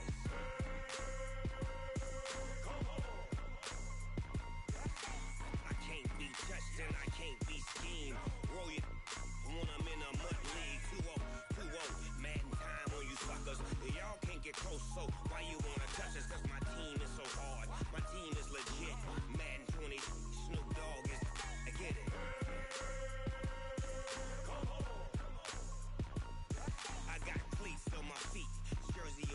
I can't be touched and I can't be schemed. Roll you when I'm in a mud league. 2-0, Madden time on you suckers. Y'all can't get close, so why you wanna touch us? Cause my team is so hard. My team is legit. Madden 20, Snoop Dogg is. I get it. I got cleats on my feet, jersey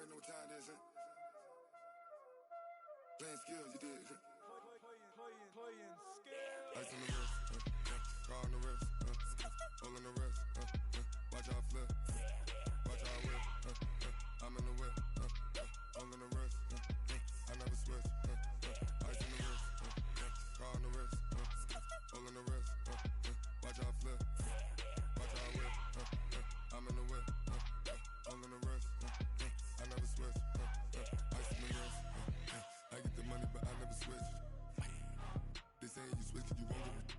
already know what time it is, huh? Playing skills, you did. Playing skills. Ice on the wrist, car on the wrist, hole in the wrist, watch out flip, watch out whip, I'm in the whip, hole in the wrist, I never switch, ice on the wrist, car on the wrist, hole in the wrist, watch out flip, watch out whip, I'm in the whip, hole in the wrist, I never switch, ice on the wrist, I get the money but I never switch. They saying you switch it, you won't get it.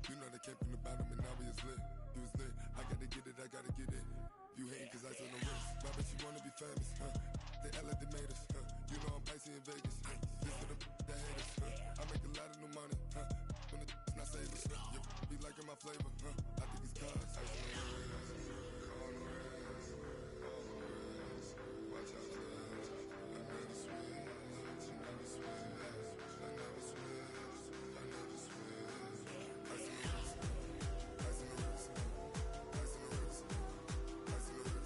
You know they came from the bottom and now we is lit. You was lit, I gotta get it, I gotta get it. You hating cause I on the wrist. My bitch, you wanna be famous, They Ella, they made us, You know I'm icy in Vegas, This for the that hate us, I make a lot of new money, When the not save us, You be liking my flavor, I think it's cause ice on the wrist, on the wrist, on the wrist. Watch out, cuz I never switch, I never switch, I never switch, I never switch. Ice on the wrist, ice on the wrist, ice on the wrist, ice on the wrist, ice on the wrist,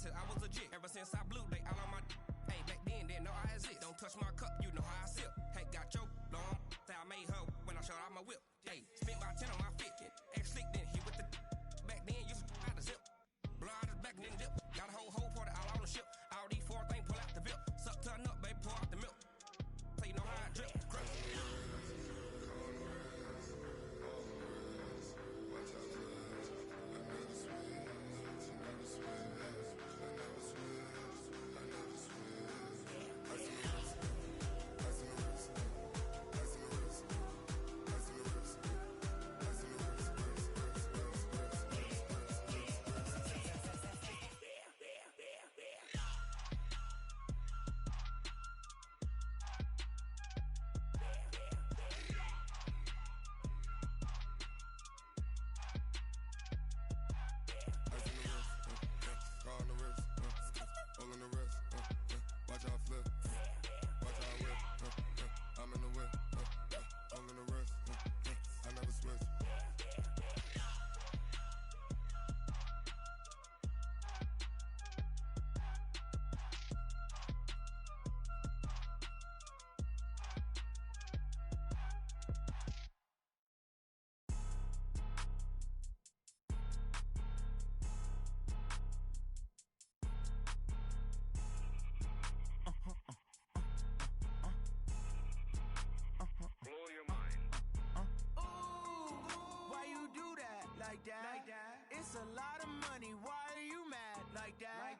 I was legit ever since I blew they all on my hey back then didn't know I exist. Don't touch my cup, you know how I sip. Hey, got your long I made her when I showed out my whip. Hey, spent about 10 on my fit. Ex slick then he with the back then used to out the zip. Blow out his back and then dip. Got a whole party all on the ship. All these four things pull out the bip. Suck turn up, baby, pour out the milk. So you know how I drip. It's a lot of money, why are you mad like that?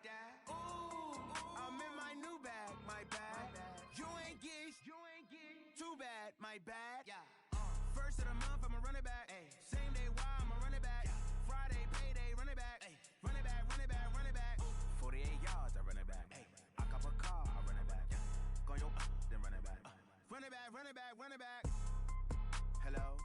Ooh, I'm in my new bag, my bad. You ain't get too bad, my bad. Yeah. First of the month, I'ma run it back. Ay. Same day, why I'ma run it back. Yeah. Friday, payday, run it back. Ay. Run it back, run it back, run it back. 48 yards, I run it back. Ay. I cop a car, I run it back. Yeah. Go your then run it back. Run it back, run it back, run it back. Hello?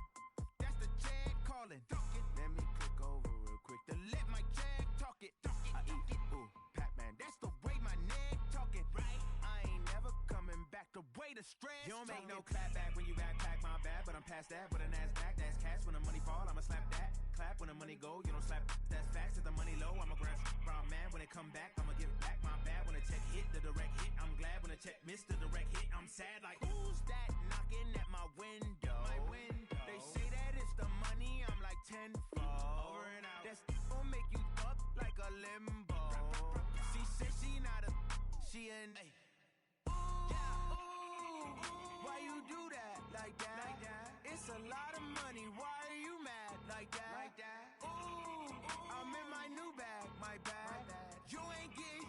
That's the check calling. Let me click over real quick to let my check talk it. I eat, ooh, Pac-Man, that's the way my neck talking. Right? I ain't never coming back the way the stress. You don't make no clap back when you backpack, my bad, but I'm past that. With a NASDAQ, that's cash. When the money fall, I'ma slap that. Clap when the money go, you don't slap. That's facts. If the money low, I'ma grab brown man. When it come back, I'ma give it back. My bad when the check hit, the direct hit. I'm glad when the check missed the direct hit. I'm sad like, who's that knocking at my window? My window. They say that it's the money, I'm like tenfold. Over and out. That's gon' make you up like a limbo. She said she not a, she an. Ay. Why you do that like that? It's a lot of money. Why are you mad like that? Ooh, I'm in my new bag, my bad. You ain't get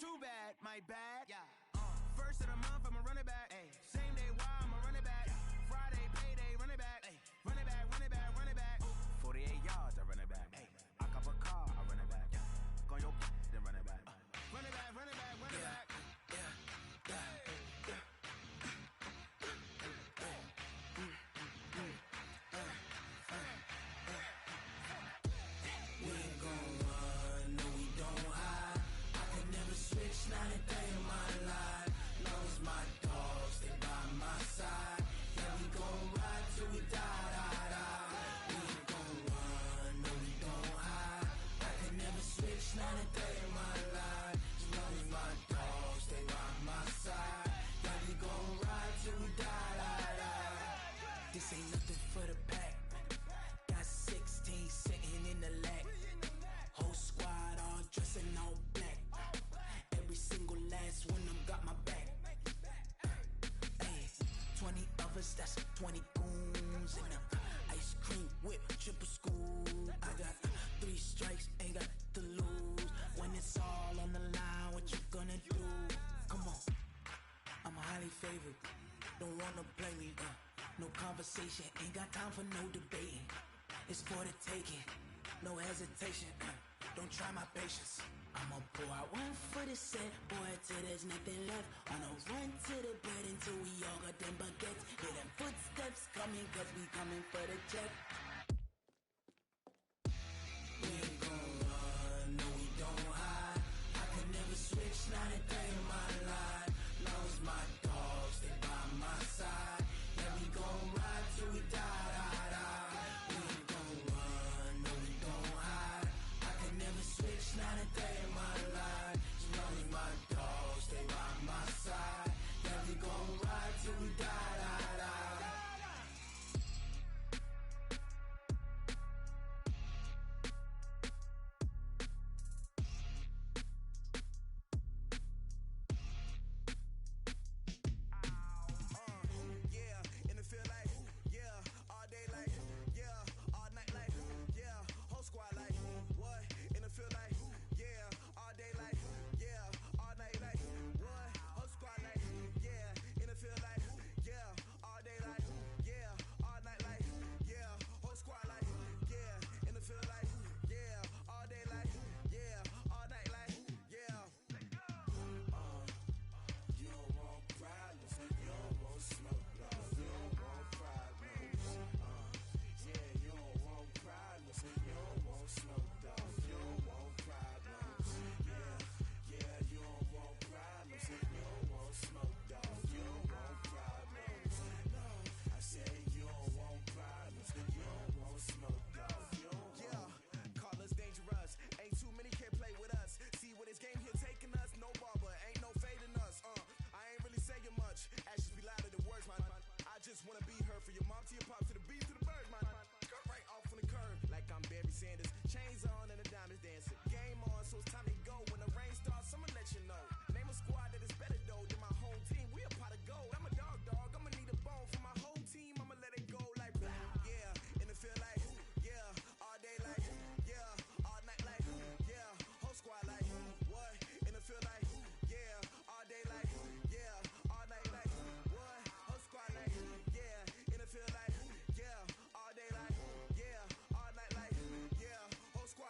too bad, my bad. Yeah. First of the month, I'ma run it back. Ay. Same day, why I'ma run it back. Friday, payday, run it back. Ay. Run it back, run it back, run it back. 48 yards, I run it back. Ay. I cop a car, I run it back. Go your then run it back. Run it back, run it back, run it back. That's 20 goons in the ice cream whip, triple scoop. I got 3 strikes, ain't got to lose. When it's all on the line, what you gonna do? Come on, I'm highly favored. Don't wanna play me, no conversation, ain't got time for no debating. It's for the taking, no hesitation. Don't try my patience. I'ma pour out one for the set, boy, till there's nothing left. On a run to the bed until we all got them baguettes. Hear them footsteps coming, cause we coming for the check. We ain't gon' run, no we don't hide. I could never switch, not a day in my life. Long as my dogs, they by my side. Yeah, we gon' ride till we die, die, die. We ain't gon' run, no we don't hide. I could never switch, not a day in my life. As long as my dogs, they by my side. Yeah, we gon' ride till we die, die, die. Just wanna be her for your mom to your pop to the beat to the birds, man. Cut right off on the curb like I'm Barry Sanders. Chains on and the diamonds dancing. Game on, so it's time to go. When the rain starts, I'ma let you know. Name a squad that is better though than my home team. We a pot of gold. I'm a dog. I'ma need a bone for my whole team. I'ma let it go like yeah. And it feel like yeah. All day like yeah. All night like yeah. Whole squad like what? And it feel like yeah. All day like yeah. All night like what? Whole squad like feel like, yeah, all day like, yeah, all night like, yeah, whole squad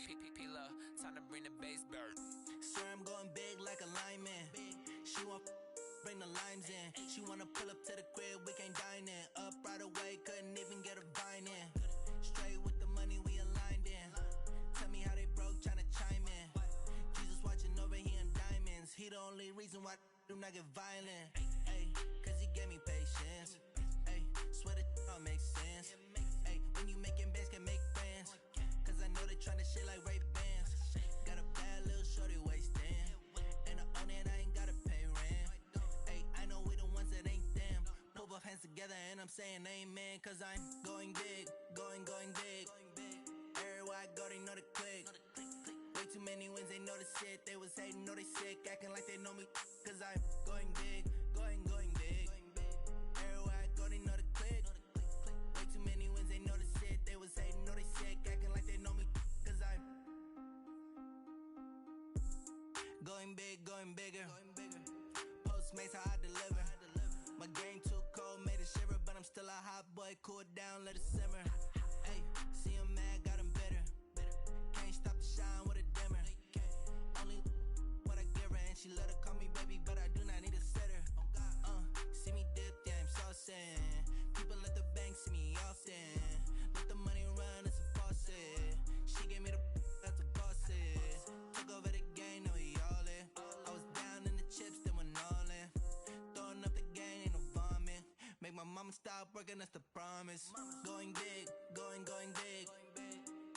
P-Love, time to bring the bass bird. Swear I'm going big like a lineman. She want bring the limes in. She wanna pull up to the crib, we can't dine in. Up right away, couldn't even get a vine in. Straight with the money we aligned in. Tell me how they broke, tryna chime in. Jesus watching over here in diamonds. He the only reason why I do not get violent. Ay, cause he gave me patience. Ay, swear that all makes sense. Ay, when you making bands, can make friends. Cause I know they tryna shit like Ray Bans. Got a bad little shorty wasting. And I own it, I ain't gotta pay rent. Ay, I know we the ones that ain't them. Put both hands together and I'm saying amen. Cause I'm going big, going big. Everywhere I go, they know the click. Way too many wins, they know the shit. They was hating, know they sick, acting like they know me. Cause I'm going big, going big. Everywhere I go, they know the click. Way too many wins, they know the shit. They was hating, know they sick, acting like they know me. Cause I'm going big, going bigger. Postmates, how I deliver. My game too cold, made it shiver. But I'm still a hot boy, cool it down, let it simmer. Hey, see him mad, got him bitter. Can't stop the shine with a dimmer. Only what I give her, and she let her call me baby, but I do not need a sitter. See me dip, yeah, I'm saucing. People at the bank see me often. Let the money run, it's a faucet. She gave me the that's a boss is. Took over the game, now we all in. I was down in the chips, then went all in. Throwing up the game, ain't no vomit. Make my mama stop working, that's the promise. Going big, going big.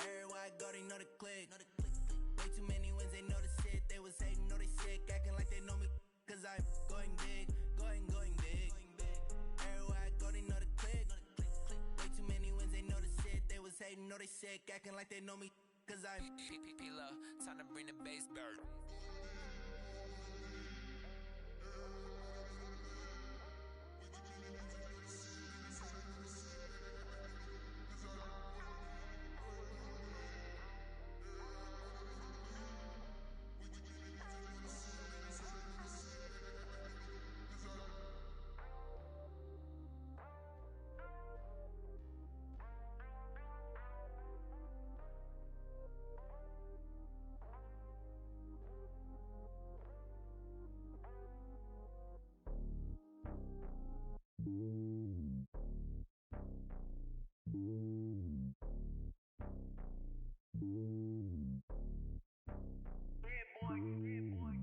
Everywhere I go, they know the click. Way too many wins, they know the shit. They was hating, know they sick, acting like they know me. Cause I'm going big, going big. Everywhere I go, they know the click. Way too many wins, they know the shit. They was hating, know they sick, acting like they know me. Cause I'm P-Love, time to bring the bass bird.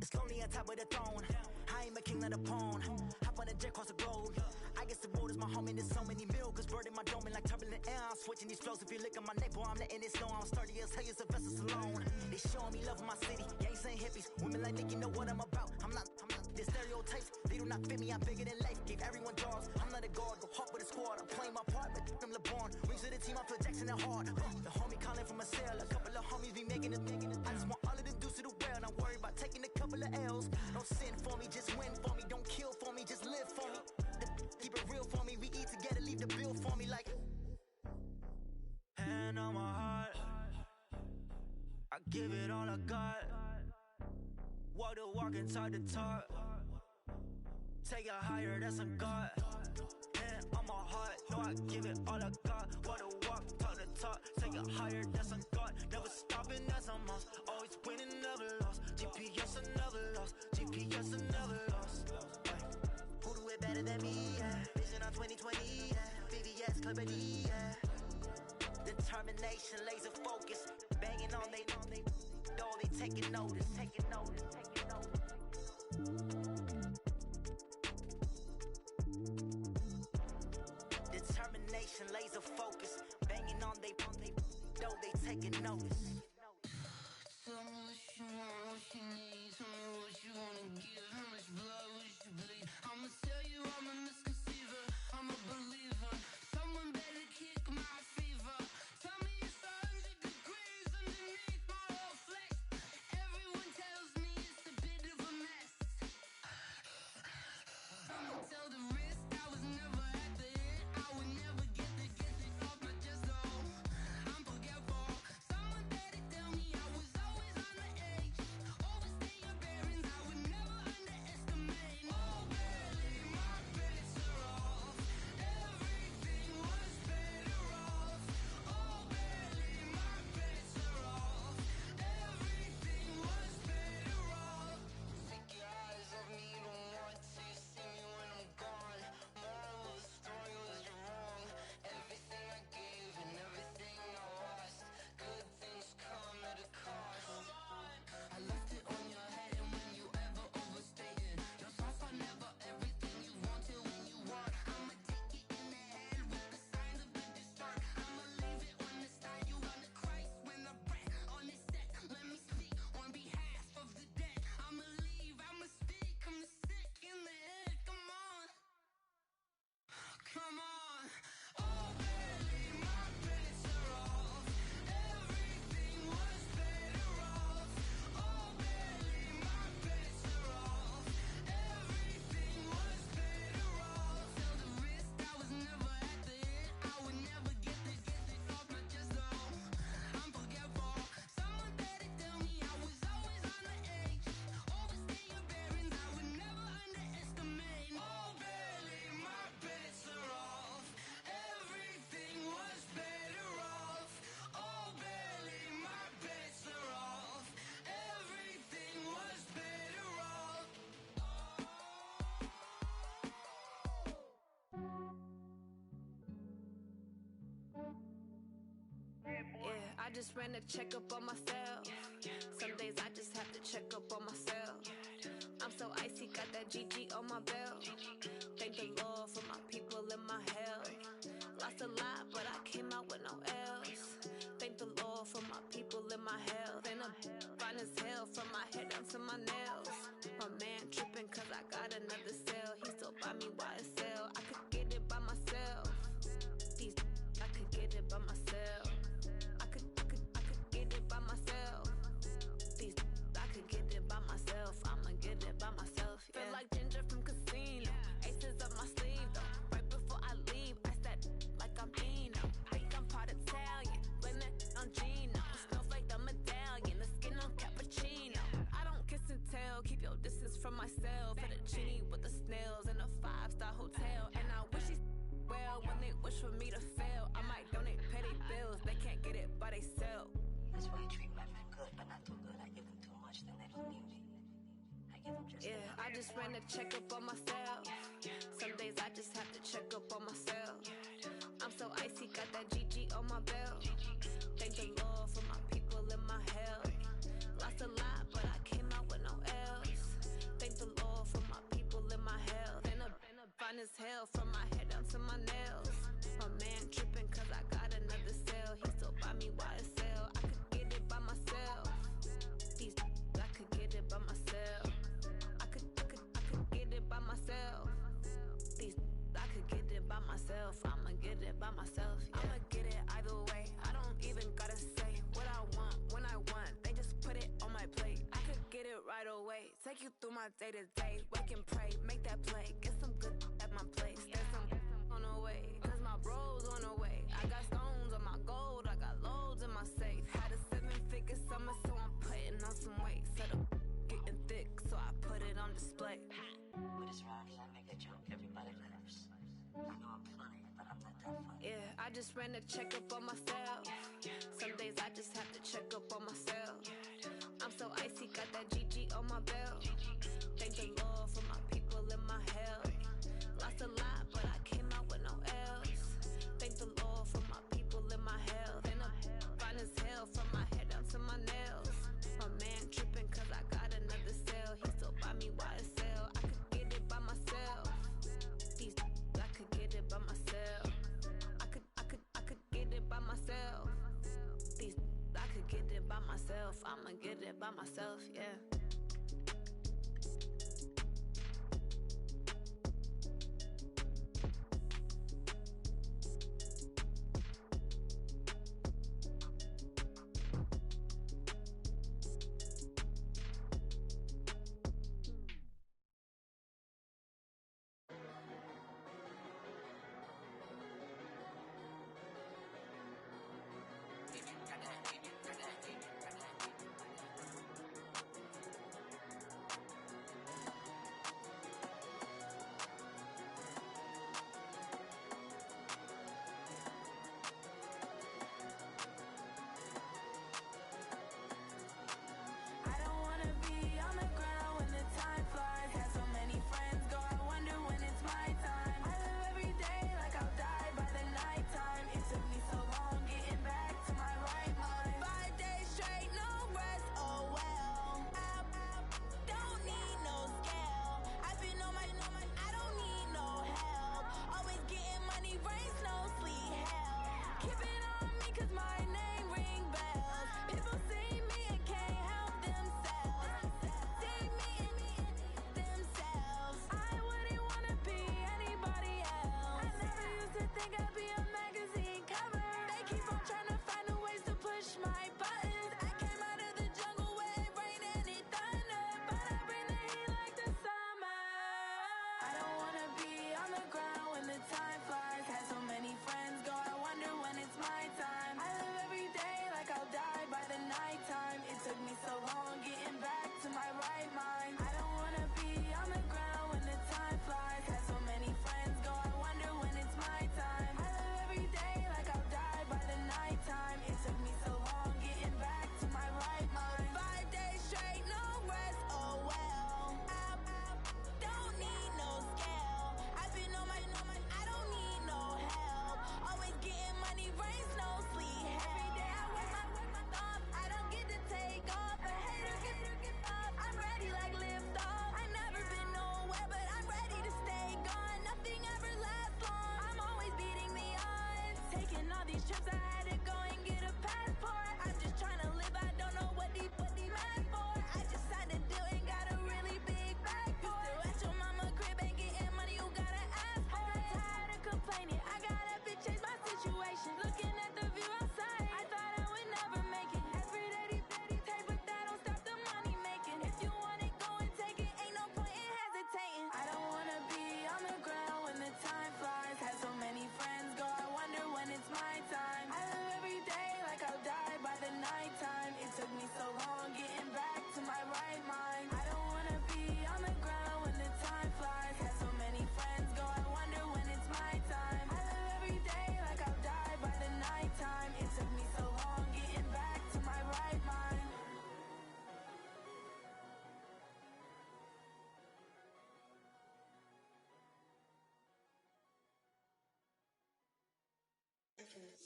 It's lonely on top of the throne. I ain't a king of the pawn. Hop on the jet across the globe. I guess the road is my home and there's so many milkers burning my dome like turbulent air. I'm switching these flows. If you look at my neck, boy, I'm letting it snow. I'm sturdy as hell, as Sylvester Stallone. They showing me love in my city. Gangs and hippies. Women like Nick, you know what I'm about. I'm not the stereotypes. They do not fit me. I'm bigger than life. Gave everyone jobs. I'm not a guard. Go hard with a squad. I'm playing my part, but I'm LeBron. Rings to the team. I feel Jackson and hard. The homie calling from a cell. A couple of homies be making it. I just want all of them dudes to do well. Not worry about taking a couple of L's. Don't sin for me, just win for me. Don't kill for me, just live for me. Keep it real for me. We eat together, leave the bill for me like. Hand on my heart, I give it all I got. Walk the walk and talk the talk. Take it higher, that's a God. Hand on my heart, no, I give it all I got. Walk the walk, talk the talk. Take it higher, that's a God. Never stopping, that's a must. Always winning, never lost. GPS, I never lost. GPS, I never lost. Who do it better than me? Yeah. Vision on 2020. Yeah. VVS, Clarity. Yeah. Determination, laser focus. Banging on they door, they taking notice. Determination, laser focus. Banging on they door, they taking notice. Tell me what you want, what you need. Tell me what you wanna give. How much blood would you bleed? I'ma tell you I'm a misconceiver. I'm a believer. Someone better kick my fever. Tell me it's 100 degrees underneath my whole flesh. Everyone tells me it's a bit of a mess. I'ma tell the risk. I was never at the end. I would never get the off my chest though. I'm forgetful. Someone better ran a checkup on myself. Some days I just have to check up on myself. I'm so icy, got that GG on my belt. Thank the Lord for my people and my health. Lost a lot, but I came out with no else. Thank the Lord for my people and my health. And I'm fine as hell from my head down to my nails. My man tripping cause I got another cell. He still buy me YSL. I could get it by myself. These I could get it by myself. I could get it by myself. These I could get it by myself. I'ma get it by myself. Yeah. Feel like Ginger from Casino. Aces up my sleeve though. Right before I leave, I said like I'm Dino. Think I'm part Italian, blame that on Gino. Snowflake the medallion, the skin on cappuccino. I don't kiss and tell, keep your distance from myself. Fettuccine with the snails in a 5-star hotel. And I wish he well when they wish for me to fail. I might donate petty bills, they can't get it by they self. That's why you treat my friend good, but not too good. I give them too much, then they don't need me. I give them just I just ran a checkup on myself. Some days I just have to check up on myself. I'm so icy, got that GG on my belt. Thank the Lord for my people and my health. Lost a lot, but I came out with no else. Thank the Lord for my people and my health. And I'm fine as hell from my head down to my nails. My man tripping cause I got another cell. He still buy me YSL. I could get it by myself. These I could get it by myself. I could get it by myself. These I could get it by myself. I'ma get it by myself. Yeah. I'ma get it either way. I don't even gotta say what I want when I want. They just put it on my plate. I could get it right away. Take you through my day to day. Wake and pray, make that play. Get some good at my place. There's some on the way. Cause my bros on the way. I got stones on my gold. I got loads in my safe. Had a 7-figure summer, so I'm putting on some weight. Set up getting thick, so I put it on display. What is wrong is I make a joke, everybody laughs. I know I'm funny, but I'm not that funny. Yeah, I just ran a checkup on myself. Some days I just have to check up on myself. I'm so icy, got that GG on my belt. Thank the Lord for my people and my health. Lost a lot, but I came out with no else. Thank the Lord for my people and my health. And I'm fine as hell from my head down to my nails. My man tripping cause I got another cell. He still buy me YSL. I could get it by myself. These I could get it by myself. I could get it by myself. These I could get it by myself. I'ma get it by myself, yeah.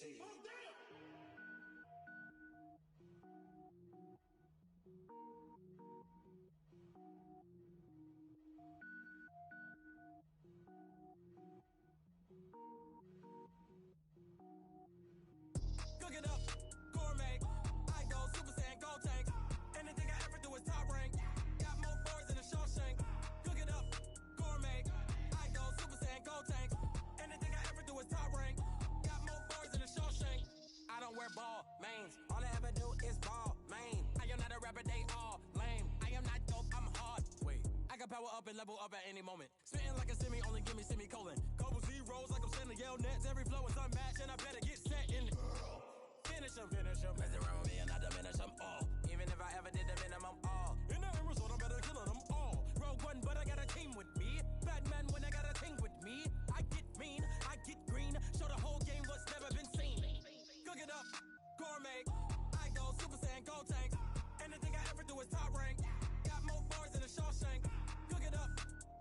Cook it up, gourmet. I go Super Saiyan, go tank. Anything I ever do is top rank. Got more boards than a Shawshank. Cook it up, gourmet. I go Super Saiyan, go tank. Anything I ever do is top rank. Got more boards than a Shawshank. I don't wear ball mains. All I ever do is ball main. I am not a rapper, they all lame. I am not dope, I'm hard. Wait, I can power up and level up at any moment. Spitting like a semi, only give me semicolon. Couple zeros like I'm sending yell nets. Every flow is unmatched and I better get set in it. Finish them. Mess around with me and I diminish them all. Even if I ever did the minimum all. In the end result, I'm better killing them all. Rogue One, but I got a team with me. Batman when I got a team with me. I get mean, I get green. Show the whole game what's never been seen. Cook it up, gourmet. I go Super Saiyan, go tank. Anything I ever do is top rank. Got more bars than a Shawshank. Cook it up,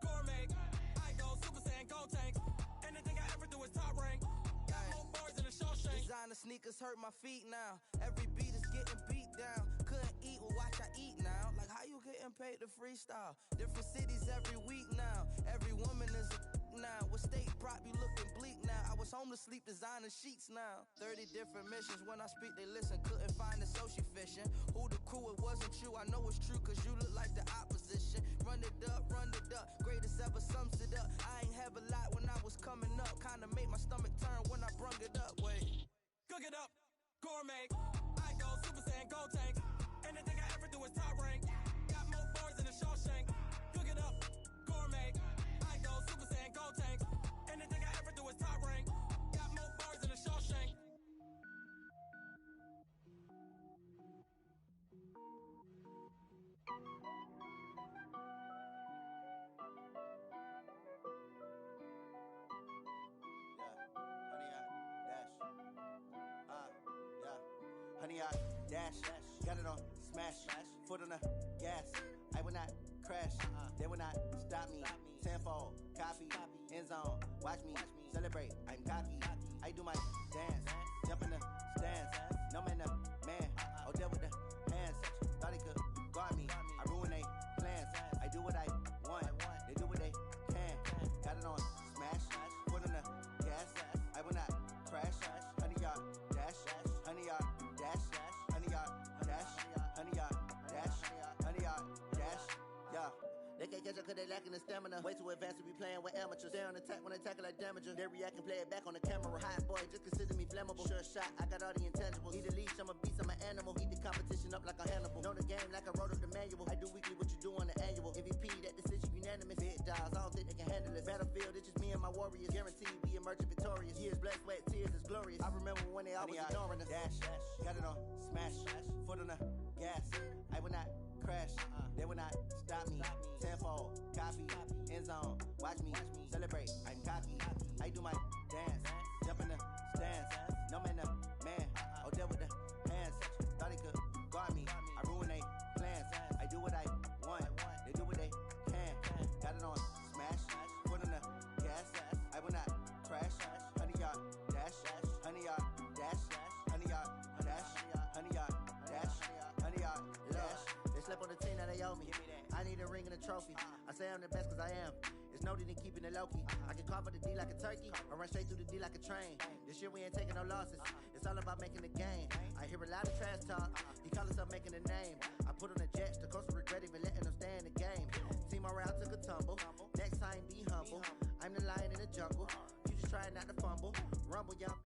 gourmet. I go Super Saiyan, go tank. Anything I ever do is top rank. Got more bars than a Shawshank. Designer sneakers hurt my feet now. Every beat is getting beat down. Couldn't eat, well watch I eat now. Like how you getting paid to freestyle? Different cities every week now. Every woman is a now. What state prop you looking bleak now? I was home to sleep designing sheets now. 30 different missions. When I speak they listen. Couldn't find the social fishing. Who the crew, it wasn't you. I know it's true cause you look like the opposition. Run it up. Greatest ever sums it up. I ain't have a lot when I was coming up. Kinda made my stomach turn when I brung it up. Wait. Cook it up, gourmet. I go Super Saiyan, go tank. Anything I ever do is top rank. Got more bars than a Shawshank. Cook it up, gourmet. I go Super Saiyan, go tank. Anything I ever do is top rank. Got more bars than a Shawshank. Honey, I dash, got it on smash, foot on the gas. I will not crash, they will not stop me. Tenfold, copy, end zone, watch me celebrate. I'm cocky, I do my dance, jump in the stands. No man, man, Odell with the hands. Thought he could guard me, I ruin they plans. I do what I want, they do what they can. Got it on smash, foot on the gas. I will not crash, honey, y'all dash, honey, y'all dash, honey, y'all dash, honey, y'all dash, honey, y'all dash, yeah. They can't catch up cause they lacking the stamina. Way too advanced to be playing with amateurs. Stay on attack when I tackle like damager. They react and play it back on the camera. Hot boy, just consider me flammable. Sure shot, I got all the intangibles. Need a leash, I'm a beast, I'm an animal. Eat the competition up like a Hannibal. Know the game like I wrote up the manual. I do weekly what you do on the annual. MVP, that decision unanimous. Big dials, I don't think they can handle it. Battlefield, it's just me and my warriors. Guaranteed we emerging victorious. Years, blood, sweat, tears, is glorious. I remember when they always ignoring us. Dash, got it on smash, foot on the gas. I will not crash, they will not stop me. Tenfold, copy, end zone, watch me celebrate. I'm cocky, I do my dance, jump in the stands. No man, Odell with the hands. Thought he could guard me, I ruin they plans. I do what I want, they do what they can. Got it on smash, foot on the gas. I will not crash, honey, y'all dash, honey, y'all dash, honey, y'all dash, honey, y'all dash, honey, y'all dash. They slept on the team that they owe me. I need a ring and a trophy. I say I'm the best cause I am. It's no need in keeping it low-key. I can carve up the D like a turkey or run straight through the D like a train. This year we ain't taking no losses. It's all about making the game. I hear a lot of trash talk. He call himself making a name. I put on the Jets. The coach will regret even letting them stay in the game. Team morale took a tumble. Next time be humble. I'm the lion in the jungle. You just trying not to fumble. Rumble, young